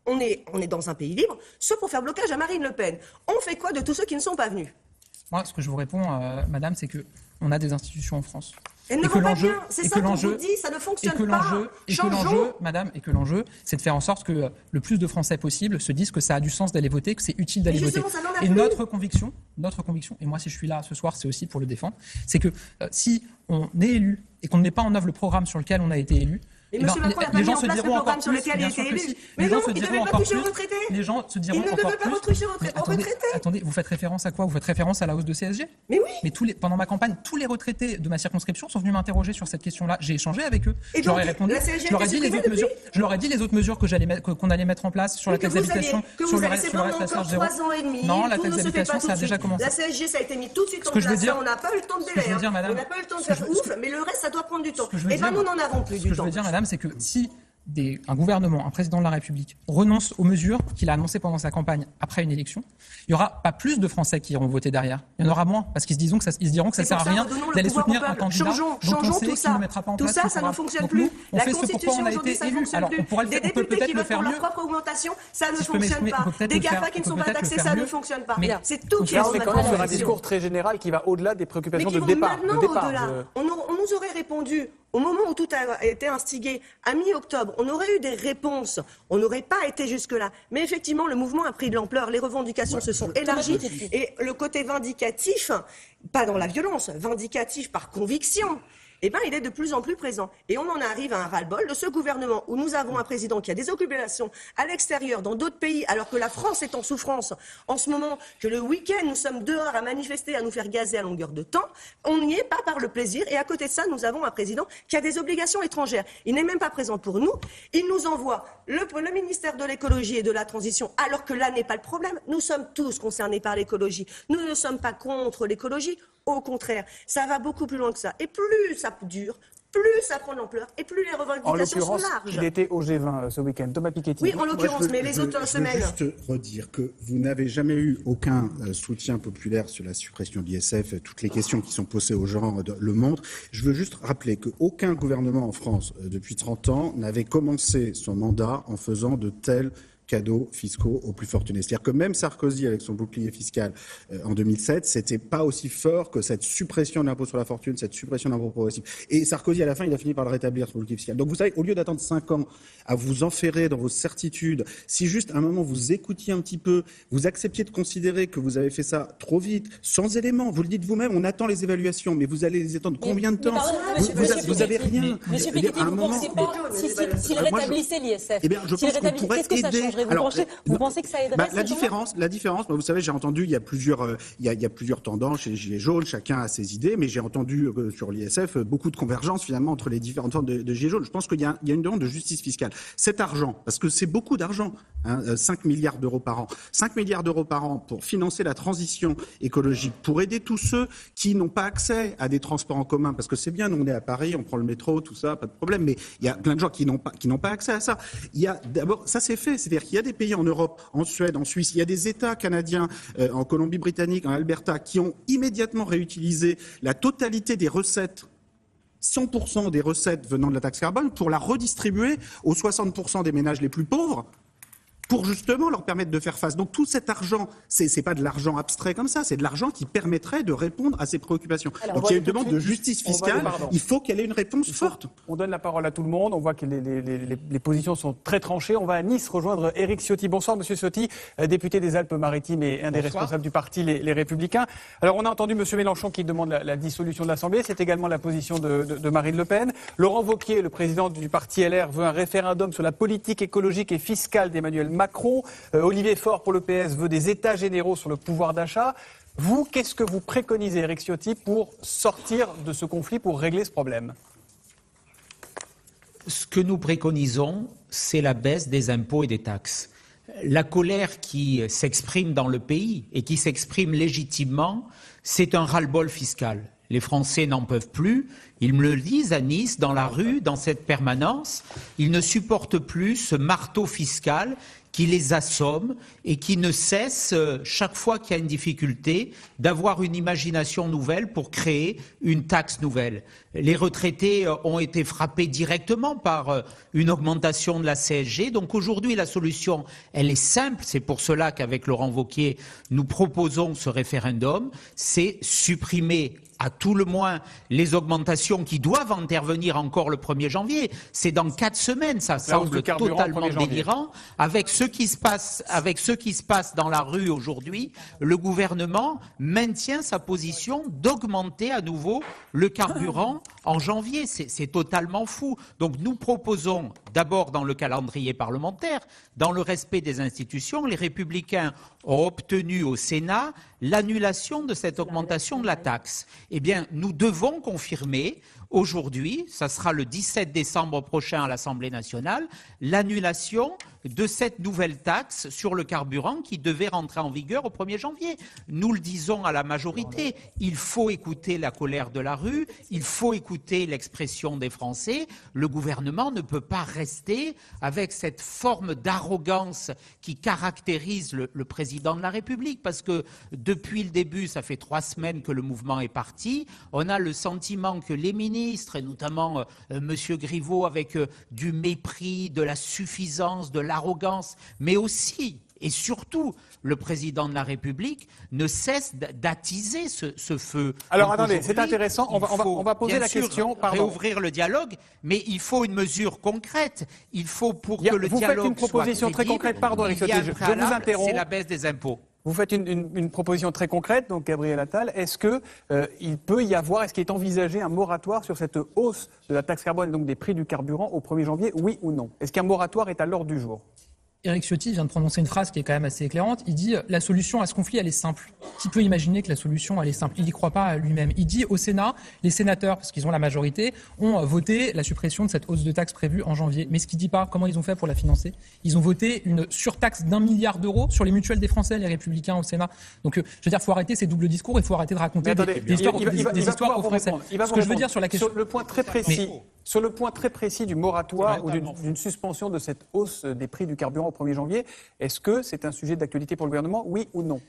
on est dans un pays libre, soit pour faire blocage à Marine Le Pen. On fait quoi de tous ceux qui ne sont pas venus? Moi, ce que je vous réponds, madame, c'est qu'on a des institutions en France. Elles ne vont pas bien, c'est ça qu'on vous dit, ça ne fonctionne pas. Madame, et que l'enjeu, c'est de faire en sorte que le plus de Français possible se disent que ça a du sens d'aller voter, que c'est utile d'aller voter. Et notre conviction, et moi si je suis là ce soir, c'est aussi pour le défendre, c'est que si on est élu et qu'on ne met pas en œuvre le programme sur lequel on a été élu, et M. Macron n'a pas mis en place le programme sur lequel il a été élu. Mais non, il ne devait pas toucher aux retraités. Les gens se diront encore plus. Il ne devait pas toucher aux retraités. Attendez, vous faites référence à quoi? Vous faites référence à la hausse de CSG? Mais oui. Mais pendant ma campagne, tous les retraités de ma circonscription sont venus m'interroger sur cette question-là. J'ai échangé avec eux. Et je leur ai répondu. Je leur ai dit les autres mesures qu'on allait mettre en place sur la taxe d'habitation, sur le reste à charge zéro. Non, la taxe d'habitation, ça a déjà commencé. La CSG, ça a été mis tout de suite en place. On n'a pas eu le temps de délai. On n'a pas eu le temps de faire ouf, mais le reste, ça doit prendre du temps. Et bien, nous n'en avons plus du temps. Ce que je veux dire, madame, c'est que si un gouvernement, un président de la République renonce aux mesures qu'il a annoncées pendant sa campagne après une élection, il n'y aura pas plus de Français qui iront voter derrière. Il y en aura moins, parce qu'ils se diront que ça ne sert à rien d'aller soutenir un candidat dont on sait qu'il ne mettra pas en place. Tout ça, ça ne fonctionne plus. La Constitution aujourd'hui, ça ne fonctionne plus. Des députés qui veulent faire leur propre augmentation, ça ne fonctionne pas. Des GAFA qui ne sont pas taxés, ça ne fonctionne pas. C'est tout qui est sur un discours très général qui va au-delà des préoccupations de départ. On nous nous aurait répondu au moment où tout a été instigé, à mi-octobre, on aurait eu des réponses, on n'aurait pas été jusque-là. Mais effectivement, le mouvement a pris de l'ampleur, les revendications se sont élargies, et le côté vindicatif, pas dans la violence, vindicatif par conviction, eh ben, il est de plus en plus présent. Et on en arrive à un ras-le-bol de ce gouvernement où nous avons un président qui a des occupations à l'extérieur, dans d'autres pays, alors que la France est en souffrance en ce moment, que le week-end, nous sommes dehors à manifester, à nous faire gazer à longueur de temps. On n'y est pas par le plaisir. Et à côté de ça, nous avons un président qui a des obligations étrangères. Il n'est même pas présent pour nous. Il nous envoie le ministère de l'écologie et de la transition, alors que là n'est pas le problème. Nous sommes tous concernés par l'écologie. Nous ne sommes pas contre l'écologie. Au contraire, ça va beaucoup plus loin que ça. Et plus ça dure, plus ça prend de l'ampleur et plus les revendications sont larges. Il était au G20 ce week-end. Thomas Piketty. Oui, en l'occurrence, mais les autres semaines. Je veux juste redire que vous n'avez jamais eu aucun soutien populaire sur la suppression de l'ISF. Toutes les questions qui sont posées aux gens le montrent. Je veux juste rappeler qu'aucun gouvernement en France depuis 30 ans n'avait commencé son mandat en faisant de tels cadeaux fiscaux aux plus fortunés. C'est-à-dire que même Sarkozy, avec son bouclier fiscal en 2007, c'était pas aussi fort que cette suppression de l'impôt sur la fortune, cette suppression de l'impôt progressif. Et Sarkozy, à la fin, il a fini par le rétablir, son bouclier fiscal. Donc vous savez, au lieu d'attendre 5 ans à vous enferrer dans vos certitudes, si juste à un moment vous écoutiez un petit peu, vous acceptiez de considérer que vous avez fait ça trop vite, sans éléments, vous le dites vous-même, on attend les évaluations, mais vous allez les attendre combien de temps? Vous avez rien. Monsieur Piketty, vous ne pensez pas, s'il rétablissait l'ISF, eh bien, je pense qu'on pourrait qu'est-ce que ça changerait? Vous pensez que ça aiderait la différence, vous savez, j'ai entendu, il y a plusieurs tendances chez les Gilets jaunes, chacun a ses idées, mais j'ai entendu sur l'ISF beaucoup de convergence finalement entre les différentes formes de Gilets jaunes. Je pense qu'il y a une demande de justice fiscale. Cet argent, parce que c'est beaucoup d'argent, 5 milliards d'euros par an. 5 milliards d'euros par an pour financer la transition écologique, pour aider tous ceux qui n'ont pas accès à des transports en commun, parce que c'est bien, nous on est à Paris, on prend le métro, tout ça, pas de problème, mais il y a plein de gens qui n'ont pas accès à ça. Il y a d'abord, ça c'est fait, c'est-à-dire qu'il y a des pays en Europe, en Suède, en Suisse, il y a des États canadiens, en Colombie-Britannique, en Alberta, qui ont immédiatement réutilisé la totalité des recettes, 100% des recettes venant de la taxe carbone, pour la redistribuer aux 60% des ménages les plus pauvres, pour justement leur permettre de faire face. Donc tout cet argent, c'est pas de l'argent abstrait comme ça, c'est de l'argent qui permettrait de répondre à ces préoccupations. Alors, donc il y a une demande de justice fiscale, il faut qu'elle ait une réponse forte. On donne la parole à tout le monde, on voit que les positions sont très tranchées. On va à Nice rejoindre Éric Ciotti. Bonsoir Monsieur Ciotti, député des Alpes-Maritimes et un des responsables du parti les Républicains. Alors on a entendu Monsieur Mélenchon qui demande la dissolution de l'Assemblée, c'est également la position de Marine Le Pen. Laurent Wauquiez, le président du parti LR, veut un référendum sur la politique écologique et fiscale d'Emmanuel Macron. Olivier Faure pour le PS veut des états généraux sur le pouvoir d'achat. Vous, qu'est-ce que vous préconisez, Éric Ciotti, pour sortir de ce conflit, pour régler ce problème? Ce que nous préconisons, c'est la baisse des impôts et des taxes. La colère qui s'exprime dans le pays et qui s'exprime légitimement, c'est un ras-le-bol fiscal. Les Français n'en peuvent plus. Ils me le disent à Nice, dans la rue, dans cette permanence. Ils ne supportent plus ce marteau fiscal qui les assomme et qui ne cesse, chaque fois qu'il y a une difficulté, d'avoir une imagination nouvelle pour créer une taxe nouvelle. Les retraités ont été frappés directement par une augmentation de la CSG. Donc aujourd'hui, la solution, elle est simple. C'est pour cela qu'avec Laurent Wauquiez, nous proposons ce référendum. C'est supprimer à tout le moins les augmentations qui doivent intervenir encore le 1er janvier. C'est dans 4 semaines, ça semble totalement délirant. Avec ce qui se passe dans la rue aujourd'hui, le gouvernement maintient sa position d'augmenter à nouveau le carburant en janvier. C'est totalement fou. Donc nous proposons d'abord dans le calendrier parlementaire, dans le respect des institutions, les Républicains ont obtenu au Sénat l'annulation de cette augmentation de la taxe. Eh bien, nous devons confirmer aujourd'hui, ça sera le 17 décembre prochain à l'Assemblée nationale, l'annulation de cette nouvelle taxe sur le carburant qui devait rentrer en vigueur au 1er janvier. Nous le disons à la majorité, il faut écouter la colère de la rue, il faut écouter l'expression des Français. Le gouvernement ne peut pas rester avec cette forme d'arrogance qui caractérise le président de la République, parce que depuis le début, ça fait 3 semaines que le mouvement est parti, on a le sentiment que les ministres, et notamment Monsieur Griveaux, avec du mépris, de la suffisance, de l'arrogance, mais aussi Et surtout, le président de la République ne cesse d'attiser ce feu. Alors Donc attendez, c'est intéressant, on va poser bien la sûr question, réouvrir le dialogue, mais il faut une mesure concrète. Il faut pour que le vous dialogue faites une proposition soit très crédible, concrète, pardon, Eric il y a un Ciotti, je vous préalable, interromps. c'est la baisse des impôts. Vous faites une proposition très concrète, donc Gabriel Attal. Est-ce que il peut y avoir, est-ce qu'il est envisagé un moratoire sur cette hausse de la taxe carbone, donc des prix du carburant au 1er janvier, oui ou non? Est-ce qu'un moratoire est à l'ordre du jour? Éric Ciotti vient de prononcer une phrase qui est quand même assez éclairante. Il dit « La solution à ce conflit, elle est simple ». Qui peut imaginer que la solution, elle est simple? Il n'y croit pas lui-même. Il dit au Sénat, les sénateurs, parce qu'ils ont la majorité, ont voté la suppression de cette hausse de taxe prévue en janvier. Mais ce qu'il ne dit pas, comment ils ont fait pour la financer? Ils ont voté une surtaxe d'1 milliard d'euros sur les mutuelles des Français, les Républicains au Sénat. Donc, je veux dire, il faut arrêter ces doubles discours, il faut arrêter de raconter des histoires aux Français. Ce que je veux dire sur la question... Sur le point très précis... Sur le point très précis du moratoire ou d'une suspension de cette hausse des prix du carburant au 1er janvier, est-ce que c'est un sujet d'actualité pour le gouvernement, oui ou non?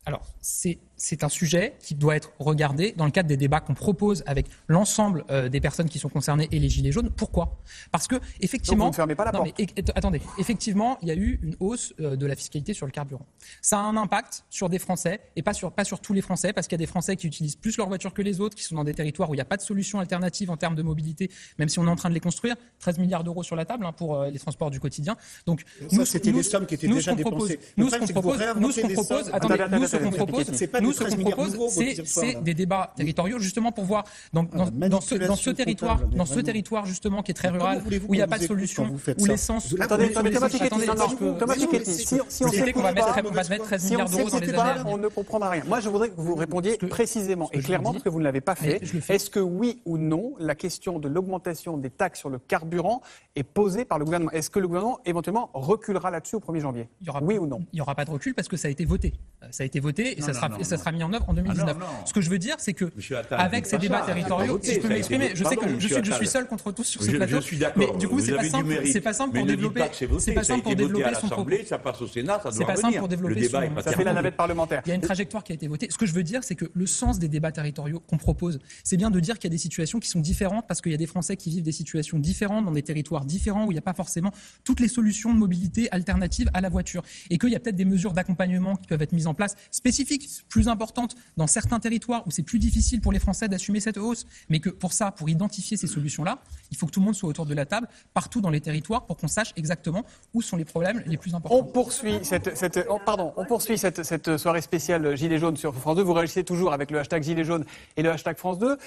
Alors, c'est un sujet qui doit être regardé dans le cadre des débats qu'on propose avec l'ensemble des personnes qui sont concernées et les Gilets jaunes. Pourquoi? Parce que, effectivement... Donc vous ne fermez pas la porte. Attendez, effectivement, il y a eu une hausse de la fiscalité sur le carburant. Ça a un impact sur des Français, et pas sur tous les Français, parce qu'il y a des Français qui utilisent plus leur voiture que les autres, qui sont dans des territoires où il n'y a pas de solution alternative en termes de mobilité, même si on est en train de les construire. 13 milliards d'euros sur la table pour les transports du quotidien. Donc, ça, c'était des sommes qui étaient déjà dépensées. Nous, ce qu'on propose, c'est des débats territoriaux, justement pour voir dans ce territoire justement qui est très rural, où il n'y a pas de solution, où l'essence... Attendez, Thomas Piketty, si on sait qu'on va mettre 13 milliards d'euros dans les années, on ne comprendra rien. Moi, je voudrais que vous répondiez précisément et clairement, parce que vous ne l'avez pas fait. Est-ce que oui ou non, la question de l'augmentation des taxes sur le carburant est posée par le gouvernement? Est-ce que le gouvernement, éventuellement, reculera là-dessus au 1er janvier? Oui ou non? Il n'y aura pas de recul parce que ça a été voté. Ça a été voté et ça sera mis en œuvre en 2019. Ce que ce que je veux dire, c'est que avec ces débats territoriaux, si je peux m'exprimer, je sais que je suis seul contre tous sur ce plateau. Je suis d'accord. Mais du coup, c'est pas simple pour développer. C'est pas simple pour développer son propos. Ça passe au Sénat, ça doit C'est pas simple pour développer son. Ça fait la navette parlementaire. Il y a une trajectoire qui a été votée. Ce que je veux dire, c'est que le sens des débats territoriaux qu'on propose, c'est bien de dire qu'il y a des situations qui sont différentes parce qu'il y a des Français qui vivent des situations différentes dans des territoires différents où il n'y a pas forcément toutes les solutions de mobilité alternatives à la voiture et qu'il y a peut-être des mesures d'accompagnement qui peuvent être mises en place spécifiques, plus importantes dans certains territoires où c'est plus difficile pour les Français d'assumer cette hausse, mais que pour ça, pour identifier ces solutions-là, il faut que tout le monde soit autour de la table, partout dans les territoires, pour qu'on sache exactement où sont les problèmes les plus importants. On poursuit cette soirée spéciale Gilets jaunes sur France 2. Vous réagissez toujours avec le hashtag Gilets jaunes et le hashtag France 2.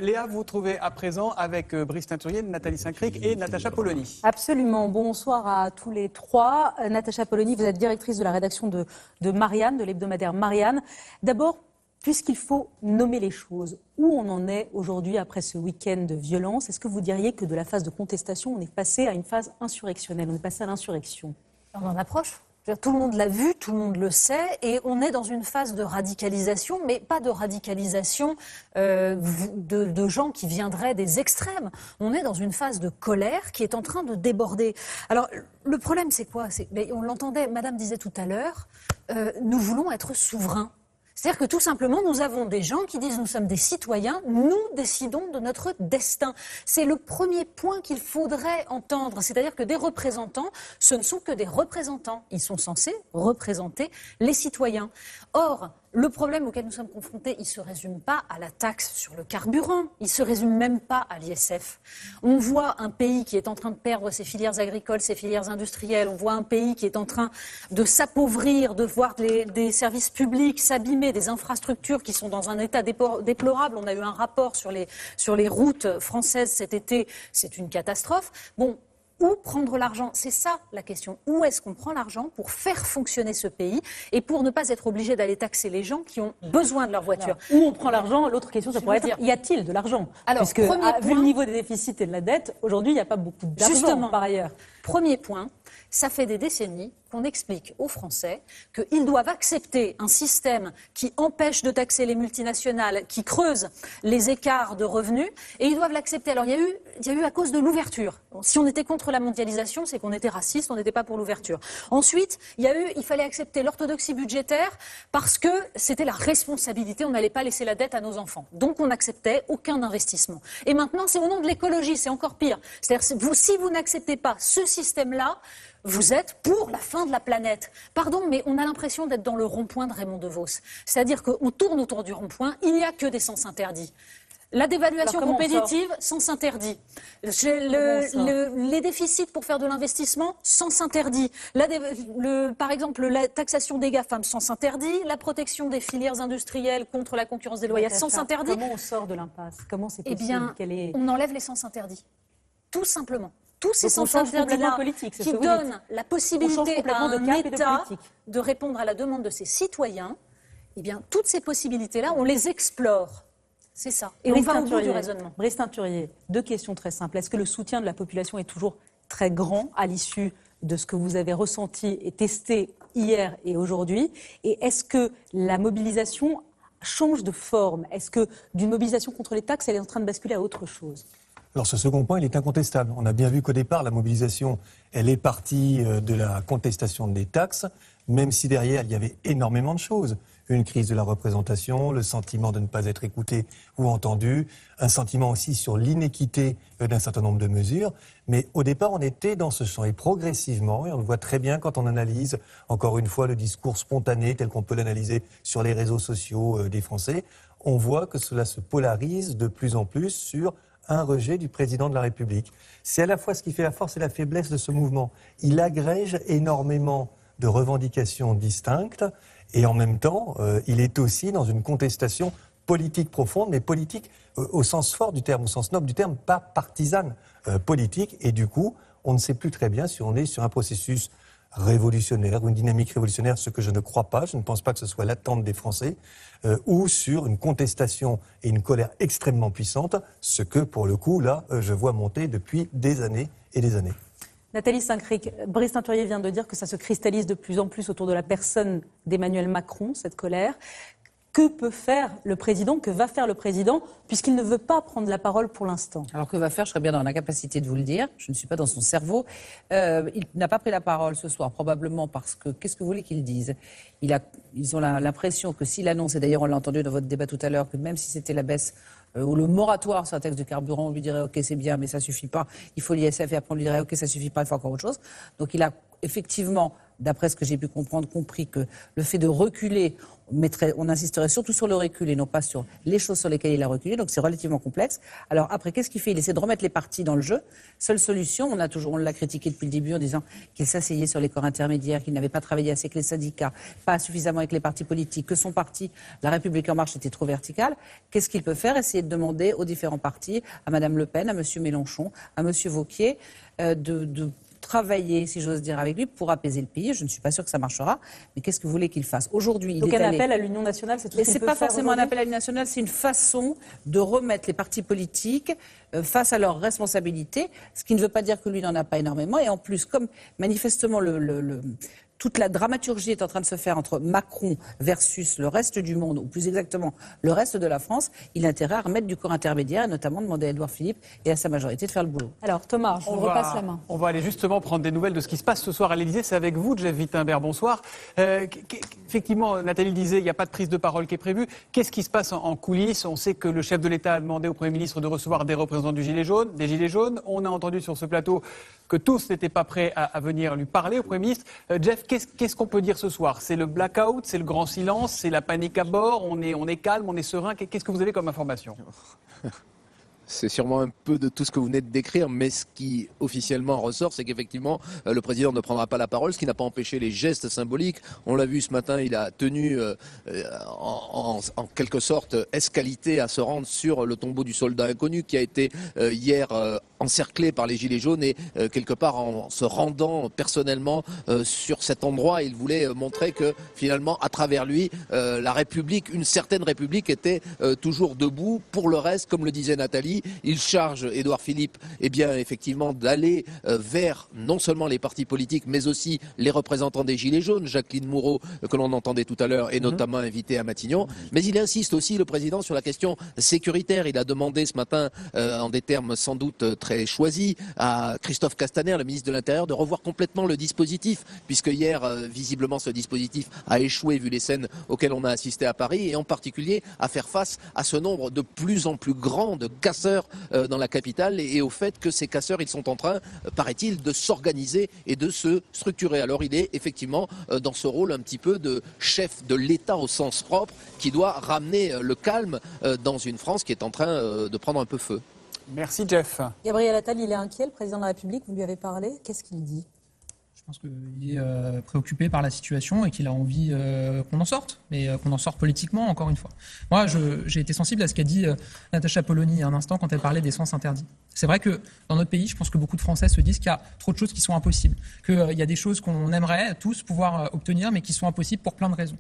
Léa, vous vous trouvez à présent avec Brice Teinturier, Nathalie Saint-Cric et Natacha Polony. Absolument. Bonsoir à tous les trois. Natacha Polony, vous êtes directrice de la rédaction de Marianne, de l'hebdomadaire Marianne. D'abord, puisqu'il faut nommer les choses, où on en est aujourd'hui après ce week-end de violence? Est-ce que vous diriez que de la phase de contestation, on est passé à une phase insurrectionnelle, on est passé à l'insurrection? On en approche. Tout le monde l'a vu, tout le monde le sait, et on est dans une phase de radicalisation, mais pas de radicalisation de gens qui viendraient des extrêmes. On est dans une phase de colère qui est en train de déborder. Alors, le problème, c'est quoi? Mais on l'entendait, Madame disait tout à l'heure, nous voulons être souverains. C'est-à-dire que tout simplement, nous avons des gens qui disent nous sommes des citoyens, nous décidons de notre destin. C'est le premier point qu'il faudrait entendre. C'est-à-dire que des représentants, ce ne sont que des représentants. Ils sont censés représenter les citoyens. Or, le problème auquel nous sommes confrontés, il ne se résume pas à la taxe sur le carburant, il ne se résume même pas à l'ISF. On voit un pays qui est en train de perdre ses filières agricoles, ses filières industrielles, on voit un pays qui est en train de s'appauvrir, de voir des services publics s'abîmer, des infrastructures qui sont dans un état déplorable. On a eu un rapport sur les routes françaises cet été, c'est une catastrophe. Bon. Où prendre l'argent? C'est ça la question. Où est-ce qu'on prend l'argent pour faire fonctionner ce pays et pour ne pas être obligé d'aller taxer les gens qui ont besoin de leur voiture? Alors, où on prend l'argent? L'autre question, ça pourrait être, y a-t-il de l'argent? Alors, puisque, vu le niveau des déficits et de la dette, aujourd'hui, il n'y a pas beaucoup d'argent par ailleurs. Premier point, ça fait des décennies qu'on explique aux Français qu'ils doivent accepter un système qui empêche de taxer les multinationales, qui creuse les écarts de revenus, et ils doivent l'accepter. Alors il y a eu à cause de l'ouverture. Si on était contre la mondialisation, c'est qu'on était raciste, on n'était pas pour l'ouverture. Ensuite, il fallait accepter l'orthodoxie budgétaire parce que c'était la responsabilité, on n'allait pas laisser la dette à nos enfants. Donc on n'acceptait aucun investissement. Et maintenant, c'est au nom de l'écologie, c'est encore pire. C'est-à-dire si vous n'acceptez pas ce système-là, Vous êtes pour la fin de la planète. Pardon, mais on a l'impression d'être dans le rond-point de Raymond DeVos. C'est-à-dire qu'on tourne autour du rond-point, il n'y a que des sens interdits. La dévaluation compétitive, sens interdit. Les déficits pour faire de l'investissement, sens interdit. Par exemple, la taxation des GAFAM, sens interdit. La protection des filières industrielles contre la concurrence déloyale, sens interdit. Comment on sort de l'impasse? Comment c'est possible? Eh bien, on enlève les sens interdits. Tout simplement. Tous ces sens interdits-là qui donnent la possibilité à un État de répondre à la demande de ses citoyens, eh bien, toutes ces possibilités-là, on les explore. C'est ça. Et on va au bout du raisonnement. Brice Teinturier, 2 questions très simples. Est-ce que le soutien de la population est toujours très grand à l'issue de ce que vous avez ressenti et testé hier et aujourd'hui? Et est-ce que la mobilisation change de forme? Est-ce que d'une mobilisation contre les taxes, elle est en train de basculer à autre chose? Alors ce second point, il est incontestable. On a bien vu qu'au départ, la mobilisation, elle est partie de la contestation des taxes, même si derrière, il y avait énormément de choses. Une crise de la représentation, le sentiment de ne pas être écouté ou entendu, un sentiment aussi sur l'inéquité d'un certain nombre de mesures. Mais au départ, on était dans ce champ. Et progressivement, et on le voit très bien quand on analyse, encore une fois, le discours spontané tel qu'on peut l'analyser sur les réseaux sociaux des Français, on voit que cela se polarise de plus en plus sur un rejet du président de la République. C'est à la fois ce qui fait la force et la faiblesse de ce mouvement. Il agrège énormément de revendications distinctes et en même temps, il est aussi dans une contestation politique profonde, mais politique au sens fort du terme, au sens noble du terme, pas partisane politique. Et du coup, on ne sait plus très bien si on est sur un processus révolutionnaire, une dynamique révolutionnaire, ce que je ne crois pas, je ne pense pas que ce soit l'attente des Français, ou sur une contestation et une colère extrêmement puissante, ce que pour le coup, là, je vois monter depuis des années et des années. Nathalie Saint-Cric, Brice Teinturier vient de dire que ça se cristallise de plus en plus autour de la personne d'Emmanuel Macron, cette colère. Que peut faire le président, que va faire le président, puisqu'il ne veut pas prendre la parole pour l'instant? Alors que va faire, je serais bien dans l'incapacité de vous le dire, je ne suis pas dans son cerveau. Il n'a pas pris la parole ce soir, probablement parce que, qu'est-ce que vous voulez qu'il dise? Ils ont l'impression que s'il annonce, et d'ailleurs on l'a entendu dans votre débat tout à l'heure, que même si c'était la baisse ou le moratoire sur un texte de carburant, on lui dirait ok c'est bien mais ça suffit pas, il faut l'ISF, et après on lui dirait ok ça suffit pas, il faut encore autre chose. Donc il a effectivement, d'après ce que j'ai pu comprendre, compris que le fait de reculer, on insisterait surtout sur le recul et non pas sur les choses sur lesquelles il a reculé, donc c'est relativement complexe. Alors après, qu'est-ce qu'il fait? Il essaie de remettre les partis dans le jeu. Seule solution, on l'a critiqué depuis le début en disant qu'il s'asseyait sur les corps intermédiaires, qu'il n'avait pas travaillé assez avec les syndicats, pas suffisamment avec les partis politiques, que son parti, La République En Marche, était trop vertical. Qu'est-ce qu'il peut faire? Essayer de demander aux différents partis, à Mme Le Pen, à M. Mélenchon, à M. Wauquiez, de travailler, si j'ose dire, avec lui pour apaiser le pays. Je ne suis pas sûre que ça marchera, mais qu'est-ce que vous voulez qu'il fasse? Aujourd'hui, Donc un appel à l'Union nationale, c'est tout ce qu'il peut faire? C'est pas forcément un appel à l'Union nationale, c'est une façon de remettre les partis politiques face à leurs responsabilités, ce qui ne veut pas dire que lui n'en a pas énormément. Et en plus, comme manifestement toute la dramaturgie est en train de se faire entre Macron versus le reste du monde, ou plus exactement le reste de la France, il a intérêt à remettre du corps intermédiaire et notamment demander à Édouard Philippe et à sa majorité de faire le boulot. Alors Thomas, je vous repasse la main. On va aller justement prendre des nouvelles de ce qui se passe ce soir à l'Élysée. C'est avec vous, Jeff Wittenberg. Bonsoir. Effectivement, Nathalie disait, il n'y a pas de prise de parole qui est prévue. Qu'est-ce qui se passe en coulisses? On sait que le chef de l'État a demandé au Premier ministre de recevoir des représentants des Gilets jaunes. On a entendu sur ce plateau que tous n'étaient pas prêts à venir lui parler au Premier ministre. Jeff, qu'est-ce qu'on peut dire ce soir? C'est le blackout, c'est le grand silence, c'est la panique à bord, on est calme, on est serein. Qu'est-ce que vous avez comme information? C'est sûrement un peu de tout ce que vous venez de décrire, mais ce qui officiellement ressort, c'est qu'effectivement, le président ne prendra pas la parole, ce qui n'a pas empêché les gestes symboliques. On l'a vu ce matin, il a tenu en quelque sorte escalité à se rendre sur le tombeau du soldat inconnu qui a été hier encerclé par les Gilets jaunes et quelque part en se rendant personnellement sur cet endroit, il voulait montrer que finalement, à travers lui, la République, une certaine République était toujours debout. Pour le reste, comme le disait Nathalie, il charge Édouard Philippe effectivement d'aller vers non seulement les partis politiques mais aussi les représentants des Gilets jaunes. Jacqueline Moreau, que l'on entendait tout à l'heure, est notamment invitée à Matignon. Mais il insiste aussi, le président, sur la question sécuritaire. Il a demandé ce matin, en des termes sans doute très choisis, à Christophe Castaner, le ministre de l'Intérieur, de revoir complètement le dispositif, puisque hier, visiblement, ce dispositif a échoué vu les scènes auxquelles on a assisté à Paris, et en particulier à faire face à ce nombre de plus en plus grand de casseurs casseurs dans la capitale et au fait que ces casseurs, ils sont en train, paraît-il, de s'organiser et de se structurer. Alors il est effectivement dans ce rôle un petit peu de chef de l'État au sens propre qui doit ramener le calme dans une France qui est en train de prendre un peu feu. Merci Jeff. Gabriel Attal, il est inquiet, le président de la République, vous lui avez parlé, qu'est-ce qu'il dit ? Je pense qu'il est préoccupé par la situation et qu'il a envie qu'on en sorte, mais qu'on en sorte politiquement, encore une fois. Moi, j'ai été sensible à ce qu'a dit Natacha Polony il y a un instant quand elle parlait des sens interdits. C'est vrai que dans notre pays, je pense que beaucoup de Français se disent qu'il y a trop de choses qui sont impossibles, qu'il y a des choses qu'on aimerait tous pouvoir obtenir, mais qui sont impossibles pour plein de raisons.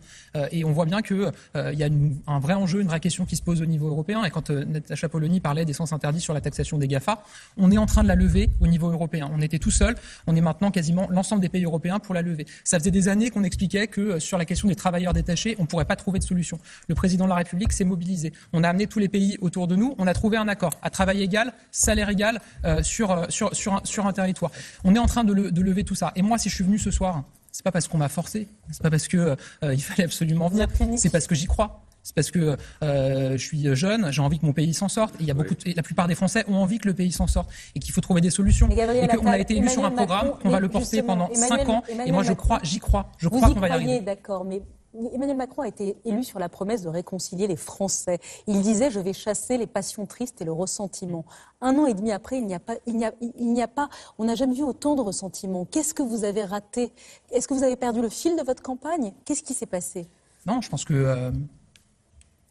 Et on voit bien qu'il y a un vrai enjeu, une vraie question qui se pose au niveau européen. Et quand Natacha Polony parlait des sens interdits sur la taxation des GAFA, on est en train de la lever au niveau européen. On était tout seul, on est maintenant quasiment l'ensemble des pays européens pour la lever. Ça faisait des années qu'on expliquait que sur la question des travailleurs détachés, on ne pourrait pas trouver de solution. Le président de la République s'est mobilisé. On a amené tous les pays autour de nous, on a trouvé un accord à travail égal, salaire égal sur un territoire. On est en train de lever tout ça. Et moi, si je suis venu ce soir, c'est pas parce qu'on m'a forcé, c'est pas parce que il fallait absolument venir, c'est parce que j'y crois. C'est parce que je suis jeune, j'ai envie que mon pays s'en sorte. Et la plupart des Français ont envie que le pays s'en sorte et qu'il faut trouver des solutions. Et qu'on a été élu sur un programme, qu'on va le porter pendant 5 ans. Et moi, j'y crois. Je crois qu'on va y arriver. D'accord, mais Emmanuel Macron a été élu sur la promesse de réconcilier les Français. Il disait « je vais chasser les passions tristes et le ressentiment ». 1 an et demi après, on n'a jamais vu autant de ressentiment. Qu'est-ce que vous avez raté ? Est-ce que vous avez perdu le fil de votre campagne ? Qu'est-ce qui s'est passé ? Non, je pense que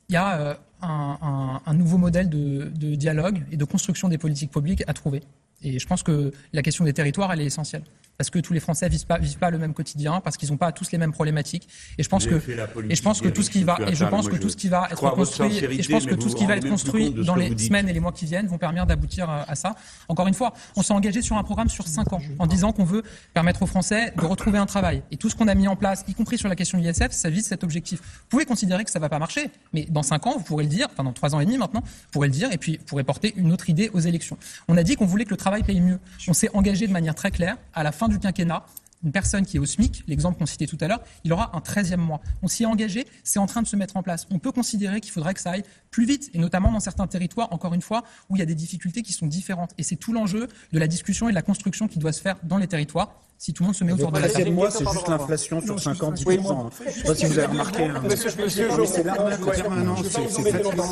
il y a un nouveau modèle de dialogue et de construction des politiques publiques à trouver. Et je pense que la question des territoires, elle est essentielle. Parce que tous les Français vivent pas le même quotidien, parce qu'ils n'ont pas tous les mêmes problématiques. Et je pense que tout ce qui va être construit dans les semaines et les mois qui viennent vont permettre d'aboutir à ça. Encore une fois, on s'est engagé sur un programme sur 5 ans, en disant qu'on veut permettre aux Français de retrouver un travail. Et tout ce qu'on a mis en place, y compris sur la question de l'ISF, ça vise cet objectif. Vous pouvez considérer que ça va pas marcher, mais dans 5 ans, vous pourrez le dire, enfin dans 3 ans et demi maintenant, vous pourrez le dire, et puis vous pourrez porter une autre idée aux élections. On a dit qu'on voulait que le travail paye mieux. On s'est engagé de manière très claire, à la fin du quinquennat, une personne qui est au SMIC, l'exemple qu'on citait tout à l'heure, il aura un 13e mois. On s'y est engagé, c'est en train de se mettre en place. On peut considérer qu'il faudrait que ça aille plus vite, et notamment dans certains territoires, encore une fois, où il y a des difficultés qui sont différentes. Et c'est tout l'enjeu de la discussion et de la construction qui doit se faire dans les territoires, si tout le monde se met autour de la table. Moi, c'est juste l'inflation sur 5 ans, 10%. Je ne sais pas si vous avez remarqué. C'est l'arnaque permanente, c'est fatigant.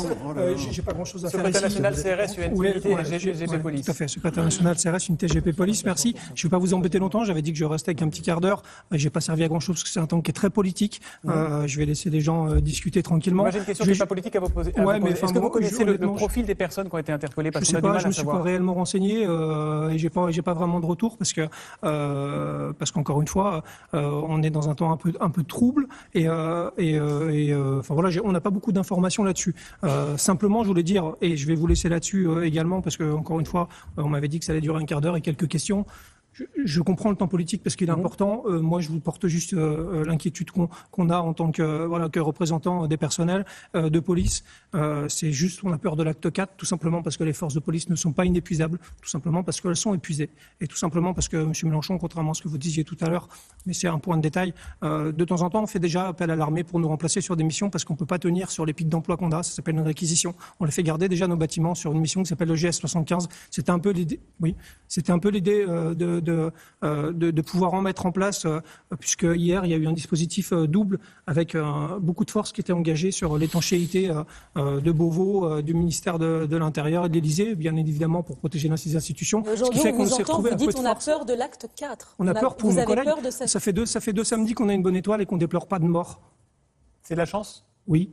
J'ai pas grand-chose à faire Secrétaire ici. national CRS, UNT, GP Police. Tout à fait, secrétaire national CRS, unité GP Police, merci. Je ne vais pas vous embêter longtemps, j'avais dit que je restais avec un petit quart d'heure. Je n'ai pas servi à grand-chose parce que c'est un temps qui est très politique. Je vais laisser les gens discuter tranquillement. Moi, j'ai une question qui n'est pas politique à vous poser. Est-ce que vous connaissez le profil des personnes qui ont été interpellées? Je ne sais pas, je ne me suis pas réellement renseigné et je n'ai pas vraiment de retour parce qu'encore une fois, on est dans un temps un peu trouble enfin voilà, on n'a pas beaucoup d'informations là-dessus. Simplement, je voulais dire, et je vais vous laisser là-dessus également, parce que encore une fois, on m'avait dit que ça allait durer un quart d'heure et quelques questions. Je comprends le temps politique parce qu'il est important. Moi, je vous porte juste l'inquiétude qu'on a en tant que représentant des personnels de police. C'est juste, on a peur de l'acte 4, tout simplement parce que les forces de police ne sont pas inépuisables, tout simplement parce qu'elles sont épuisées. Et tout simplement parce que, M. Mélenchon, contrairement à ce que vous disiez tout à l'heure, mais c'est un point de détail, de temps en temps, on fait déjà appel à l'armée pour nous remplacer sur des missions parce qu'on ne peut pas tenir sur les pics d'emploi qu'on a. Ça s'appelle une réquisition. On les fait garder déjà nos bâtiments sur une mission qui s'appelle le GS75. C'était un peu l'idée, de pouvoir en mettre en place, puisque hier, il y a eu un dispositif double avec beaucoup de forces qui étaient engagées sur l'étanchéité de Beauvau, du ministère de l'Intérieur et de l'Élysée, bien évidemment pour protéger ces institutions. Ce qui fait qu'on s'est retrouvé un peu de force. On a peur de l'acte 4. On a peur pour nos collègues. Ça fait deux samedis qu'on a une bonne étoile et qu'on ne déplore pas de mort. C'est de la chance? Oui.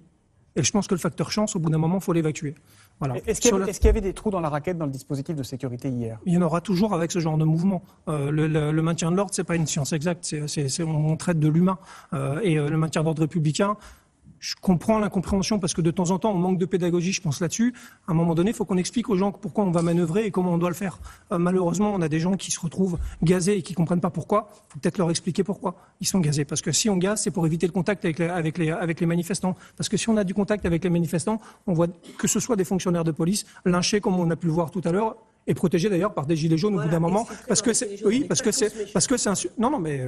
Et je pense que le facteur chance, au bout d'un moment, il faut l'évacuer. Voilà. Est-ce qu'il y avait des trous dans la raquette dans le dispositif de sécurité hier? Il y en aura toujours avec ce genre de mouvement. Le maintien de l'ordre, c'est pas une science exacte, on traite de l'humain. Et le maintien d'ordre républicain, je comprends l'incompréhension parce que de temps en temps, on manque de pédagogie, je pense là-dessus. À un moment donné, il faut qu'on explique aux gens pourquoi on va manœuvrer et comment on doit le faire. Malheureusement, on a des gens qui se retrouvent gazés et qui ne comprennent pas pourquoi. Il faut peut-être leur expliquer pourquoi ils sont gazés. Parce que si on gaze, c'est pour éviter le contact avec les manifestants. Parce que si on a du contact avec les manifestants, on voit que ce soit des fonctionnaires de police, lynchés comme on a pu le voir tout à l'heure, et protégés d'ailleurs par des gilets jaunes au bout d'un moment. Parce que c'est un... Non, mais...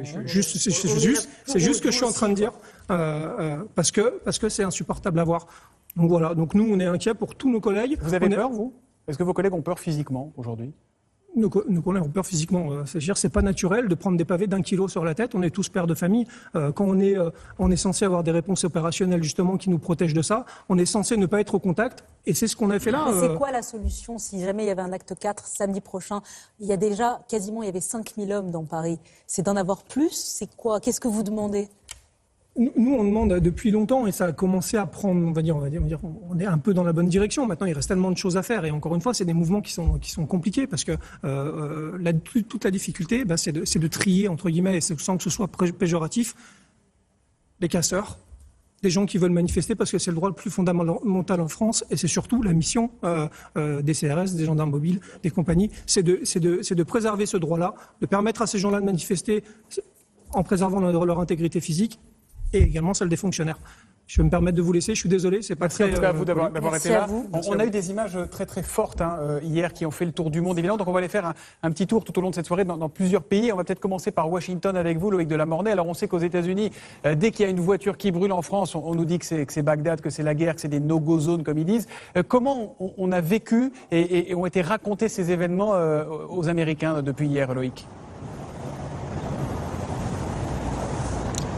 C'est juste ce que je suis en train de dire, parce que c'est insupportable à voir. Donc voilà, donc nous on est inquiets pour tous nos collègues. Vous avez peur, vous? Est-ce que vos collègues ont peur physiquement aujourd'hui? Nos collègues ont peur physiquement. C'est-à-dire, c'est pas naturel de prendre des pavés d'1 kilo sur la tête. On est tous pères de famille. Quand on est censé avoir des réponses opérationnelles justement qui nous protègent de ça. On est censé ne pas être au contact. Et c'est ce qu'on a fait là. C'est quoi la solution si jamais il y avait un acte 4 samedi prochain? Il y a déjà quasiment, il y avait 5000 hommes dans Paris. C'est d'en avoir plus? C'est quoi? Qu'est-ce que vous demandez? Nous, on demande depuis longtemps et ça a commencé à prendre, on va dire, on est un peu dans la bonne direction. Maintenant, il reste tellement de choses à faire et encore une fois, c'est des mouvements qui sont compliqués parce que toute la difficulté, c'est de trier entre guillemets, et sans que ce soit péjoratif, les casseurs, des gens qui veulent manifester parce que c'est le droit le plus fondamental en France et c'est surtout la mission des CRS, des gendarmes mobiles, des compagnies, c'est de préserver ce droit-là, de permettre à ces gens-là de manifester en préservant leur intégrité physique. Et également celle des fonctionnaires. Je vais me permettre de vous laisser, je suis désolé, c'est pas très... En tout cas, à vous d'avoir été là. On a eu des images très fortes hier qui ont fait le tour du monde, évidemment. Donc on va aller faire un petit tour tout au long de cette soirée dans plusieurs pays. On va peut-être commencer par Washington avec vous, Loïc de la Mornay. Alors on sait qu'aux États-Unis, dès qu'il y a une voiture qui brûle en France, on nous dit que c'est Bagdad, que c'est la guerre, que c'est des no-go zones, comme ils disent. Comment on a vécu et ont été racontés ces événements aux Américains depuis hier, Loïc?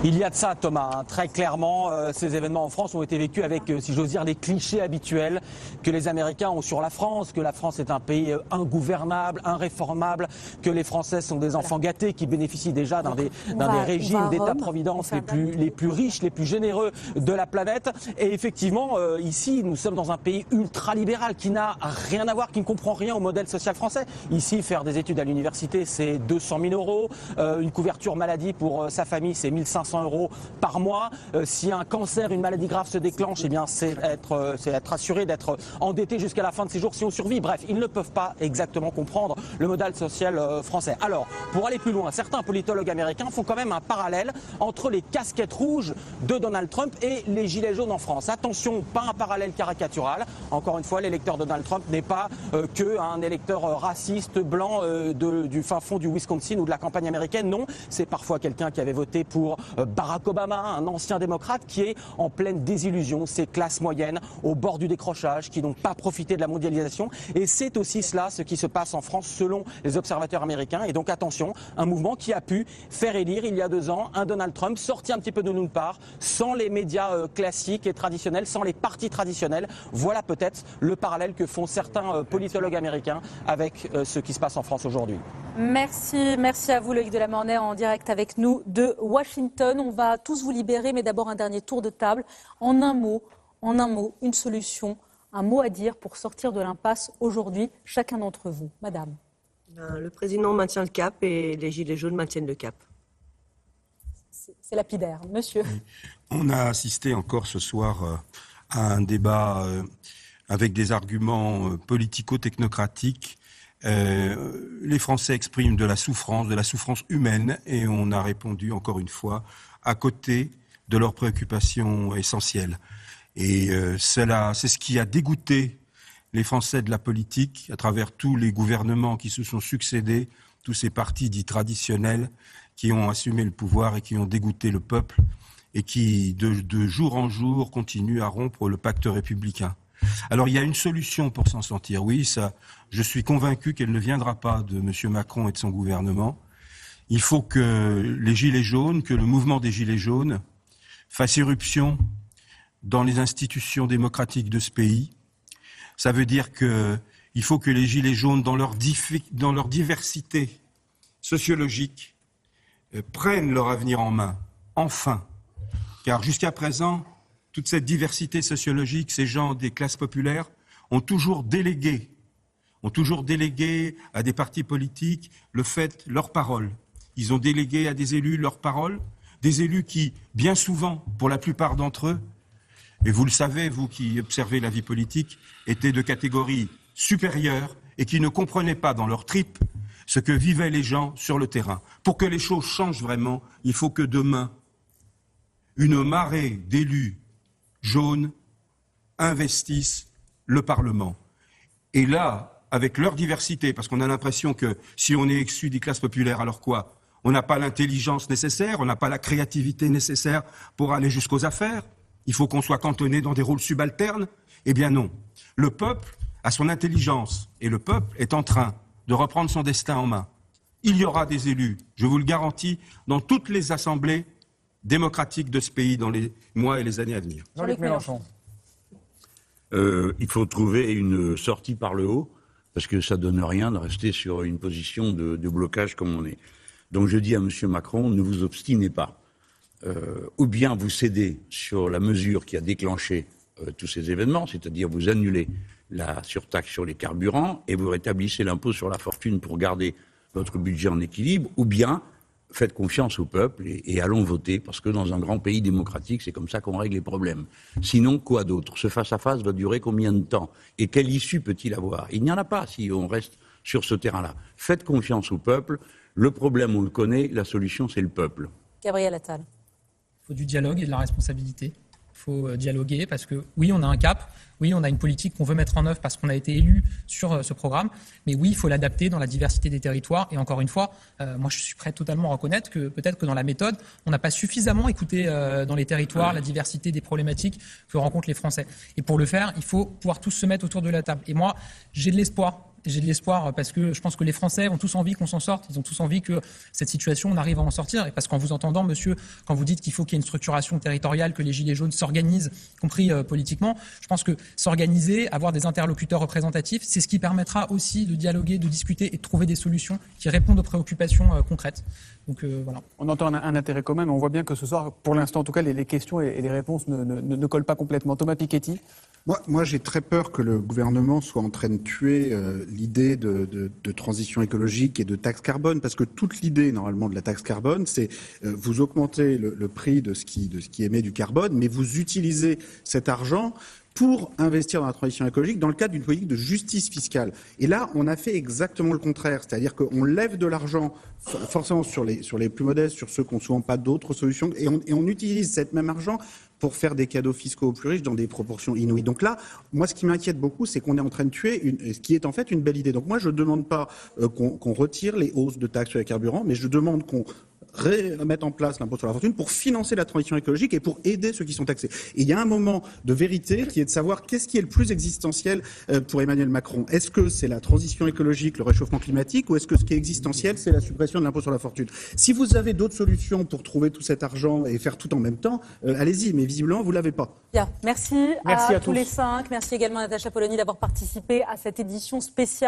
Il y a de ça, Thomas. Très clairement, ces événements en France ont été vécus avec, si j'ose dire, les clichés habituels que les Américains ont sur la France, que la France est un pays ingouvernable, inréformable, que les Français sont des enfants gâtés qui bénéficient déjà d'un des régimes d'État-providence les plus riches, les plus généreux de la planète. Et effectivement, ici, nous sommes dans un pays ultra-libéral qui n'a rien à voir, qui ne comprend rien au modèle social français. Ici, faire des études à l'université, c'est 200 000 €. Une couverture maladie pour sa famille, c'est 1 500 € par mois. Si un cancer, une maladie grave se déclenche, eh bien c'est être assuré d'être endetté jusqu'à la fin de ses jours si on survit. Bref, ils ne peuvent pas exactement comprendre le modèle social français. Alors, pour aller plus loin, certains politologues américains font quand même un parallèle entre les casquettes rouges de Donald Trump et les gilets jaunes en France. Attention, pas un parallèle caricatural. Encore une fois, l'électeur Donald Trump n'est pas qu'un électeur raciste blanc du fin fond du Wisconsin ou de la campagne américaine. Non, c'est parfois quelqu'un qui avait voté pour Barack Obama, un ancien démocrate qui est en pleine désillusion, ces classes moyennes au bord du décrochage, qui n'ont pas profité de la mondialisation. Et c'est aussi cela ce qui se passe en France selon les observateurs américains. Et donc attention, un mouvement qui a pu faire élire il y a 2 ans un Donald Trump sorti un petit peu de nulle part, sans les médias classiques et traditionnels, sans les partis traditionnels. Voilà peut-être le parallèle que font certains politologues américains avec ce qui se passe en France aujourd'hui. Merci à vous Loïc de la Mornay en direct avec nous de Washington. On va tous vous libérer, mais d'abord un dernier tour de table. En un mot, une solution, un mot à dire pour sortir de l'impasse aujourd'hui, chacun d'entre vous. Madame. Le président maintient le cap et les Gilets jaunes maintiennent le cap. C'est lapidaire. Monsieur. On a assisté encore ce soir à un débat avec des arguments politico-technocratiques. Les Français expriment de la souffrance humaine, et on a répondu encore une fois à côté de leurs préoccupations essentielles. Et c'est ce qui a dégoûté les Français de la politique à travers tous les gouvernements qui se sont succédés, tous ces partis dits traditionnels qui ont assumé le pouvoir et qui ont dégoûté le peuple et qui, de jour en jour, continuent à rompre le pacte républicain. Alors il y a une solution pour s'en sortir, oui, ça, je suis convaincu qu'elle ne viendra pas de M. Macron et de son gouvernement. Il faut que les Gilets jaunes, que le mouvement des Gilets jaunes fasse irruption dans les institutions démocratiques de ce pays. Ça veut dire qu'il faut que les Gilets jaunes, dans leur diversité sociologique, prennent leur avenir en main, enfin. Car jusqu'à présent, toute cette diversité sociologique, ces gens des classes populaires ont toujours délégué à des partis politiques leur parole. Ils ont délégué à des élus leur parole, des élus qui, bien souvent, pour la plupart d'entre eux, et vous le savez, vous qui observez la vie politique, étaient de catégorie supérieure et qui ne comprenaient pas dans leur tripes ce que vivaient les gens sur le terrain. Pour que les choses changent vraiment, il faut que demain, une marée d'élus jaunes investissent le Parlement. Et là, avec leur diversité, parce qu'on a l'impression que si on est issu des classes populaires, alors quoi ? On n'a pas l'intelligence nécessaire, on n'a pas la créativité nécessaire pour aller jusqu'aux affaires. Il faut qu'on soit cantonné dans des rôles subalternes? Eh bien non. Le peuple a son intelligence et le peuple est en train de reprendre son destin en main. Il y aura des élus, je vous le garantis, dans toutes les assemblées démocratiques de ce pays dans les mois et les années à venir. Jean-Luc Mélenchon. Il faut trouver une sortie par le haut, parce que ça donne rien de rester sur une position de blocage comme on est. Donc je dis à M. Macron, ne vous obstinez pas. Ou bien vous cédez sur la mesure qui a déclenché tous ces événements, c'est-à-dire vous annulez la surtaxe sur les carburants et vous rétablissez l'impôt sur la fortune pour garder votre budget en équilibre, ou bien faites confiance au peuple et allons voter, parce que dans un grand pays démocratique, c'est comme ça qu'on règle les problèmes. Sinon, quoi d'autre? Ce face-à-face va durer combien de temps? Et quelle issue peut-il avoir? Il n'y en a pas si on reste sur ce terrain-là. Faites confiance au peuple. Le problème, on le connaît, la solution, c'est le peuple. Gabriel Attal. Il faut du dialogue et de la responsabilité. Il faut dialoguer parce que oui, on a un cap, oui, on a une politique qu'on veut mettre en œuvre parce qu'on a été élu sur ce programme, mais oui, il faut l'adapter dans la diversité des territoires. Et encore une fois, moi je suis prêt totalement à reconnaître que peut-être que dans la méthode, on n'a pas suffisamment écouté dans les territoires la diversité des problématiques que rencontrent les Français. Et pour le faire, il faut pouvoir tous se mettre autour de la table. Et moi, j'ai de l'espoir. J'ai de l'espoir parce que je pense que les Français ont tous envie qu'on s'en sorte. Ils ont tous envie que cette situation, on arrive à en sortir. Et parce qu'en vous entendant, monsieur, quand vous dites qu'il faut qu'il y ait une structuration territoriale, que les Gilets jaunes s'organisent, y compris politiquement, je pense que s'organiser, avoir des interlocuteurs représentatifs, c'est ce qui permettra aussi de dialoguer, de discuter et de trouver des solutions qui répondent aux préoccupations concrètes. Donc voilà. On entend un intérêt commun, mais on voit bien que ce soir, pour l'instant en tout cas, les questions et les réponses ne collent pas complètement. Thomas Piketty. Moi, j'ai très peur que le gouvernement soit en train de tuer l'idée de transition écologique et de taxe carbone, parce que toute l'idée, normalement, de la taxe carbone, c'est vous augmentez le prix de ce qui émet du carbone, mais vous utilisez cet argent pour investir dans la transition écologique dans le cadre d'une politique de justice fiscale. Et là, on a fait exactement le contraire, c'est-à-dire qu'on lève de l'argent forcément sur les plus modestes, sur ceux qui n'ont souvent pas d'autres solutions, et on utilise cet même argent pour faire des cadeaux fiscaux aux plus riches dans des proportions inouïes. Donc là, moi, ce qui m'inquiète beaucoup, c'est qu'on est en train de tuer ce qui est en fait une belle idée. Donc moi, je ne demande pas qu'on retire les hausses de taxes sur les carburants, mais je demande qu'on remettre en place l'impôt sur la fortune pour financer la transition écologique et pour aider ceux qui sont taxés. Et il y a un moment de vérité qui est de savoir qu'est-ce qui est le plus existentiel pour Emmanuel Macron. Est-ce que c'est la transition écologique, le réchauffement climatique, ou est-ce que ce qui est existentiel, c'est la suppression de l'impôt sur la fortune? Si vous avez d'autres solutions pour trouver tout cet argent et faire tout en même temps, allez-y, mais visiblement, vous ne l'avez pas. Bien, merci à tous les 5. Merci également à Natacha Polony d'avoir participé à cette édition spéciale.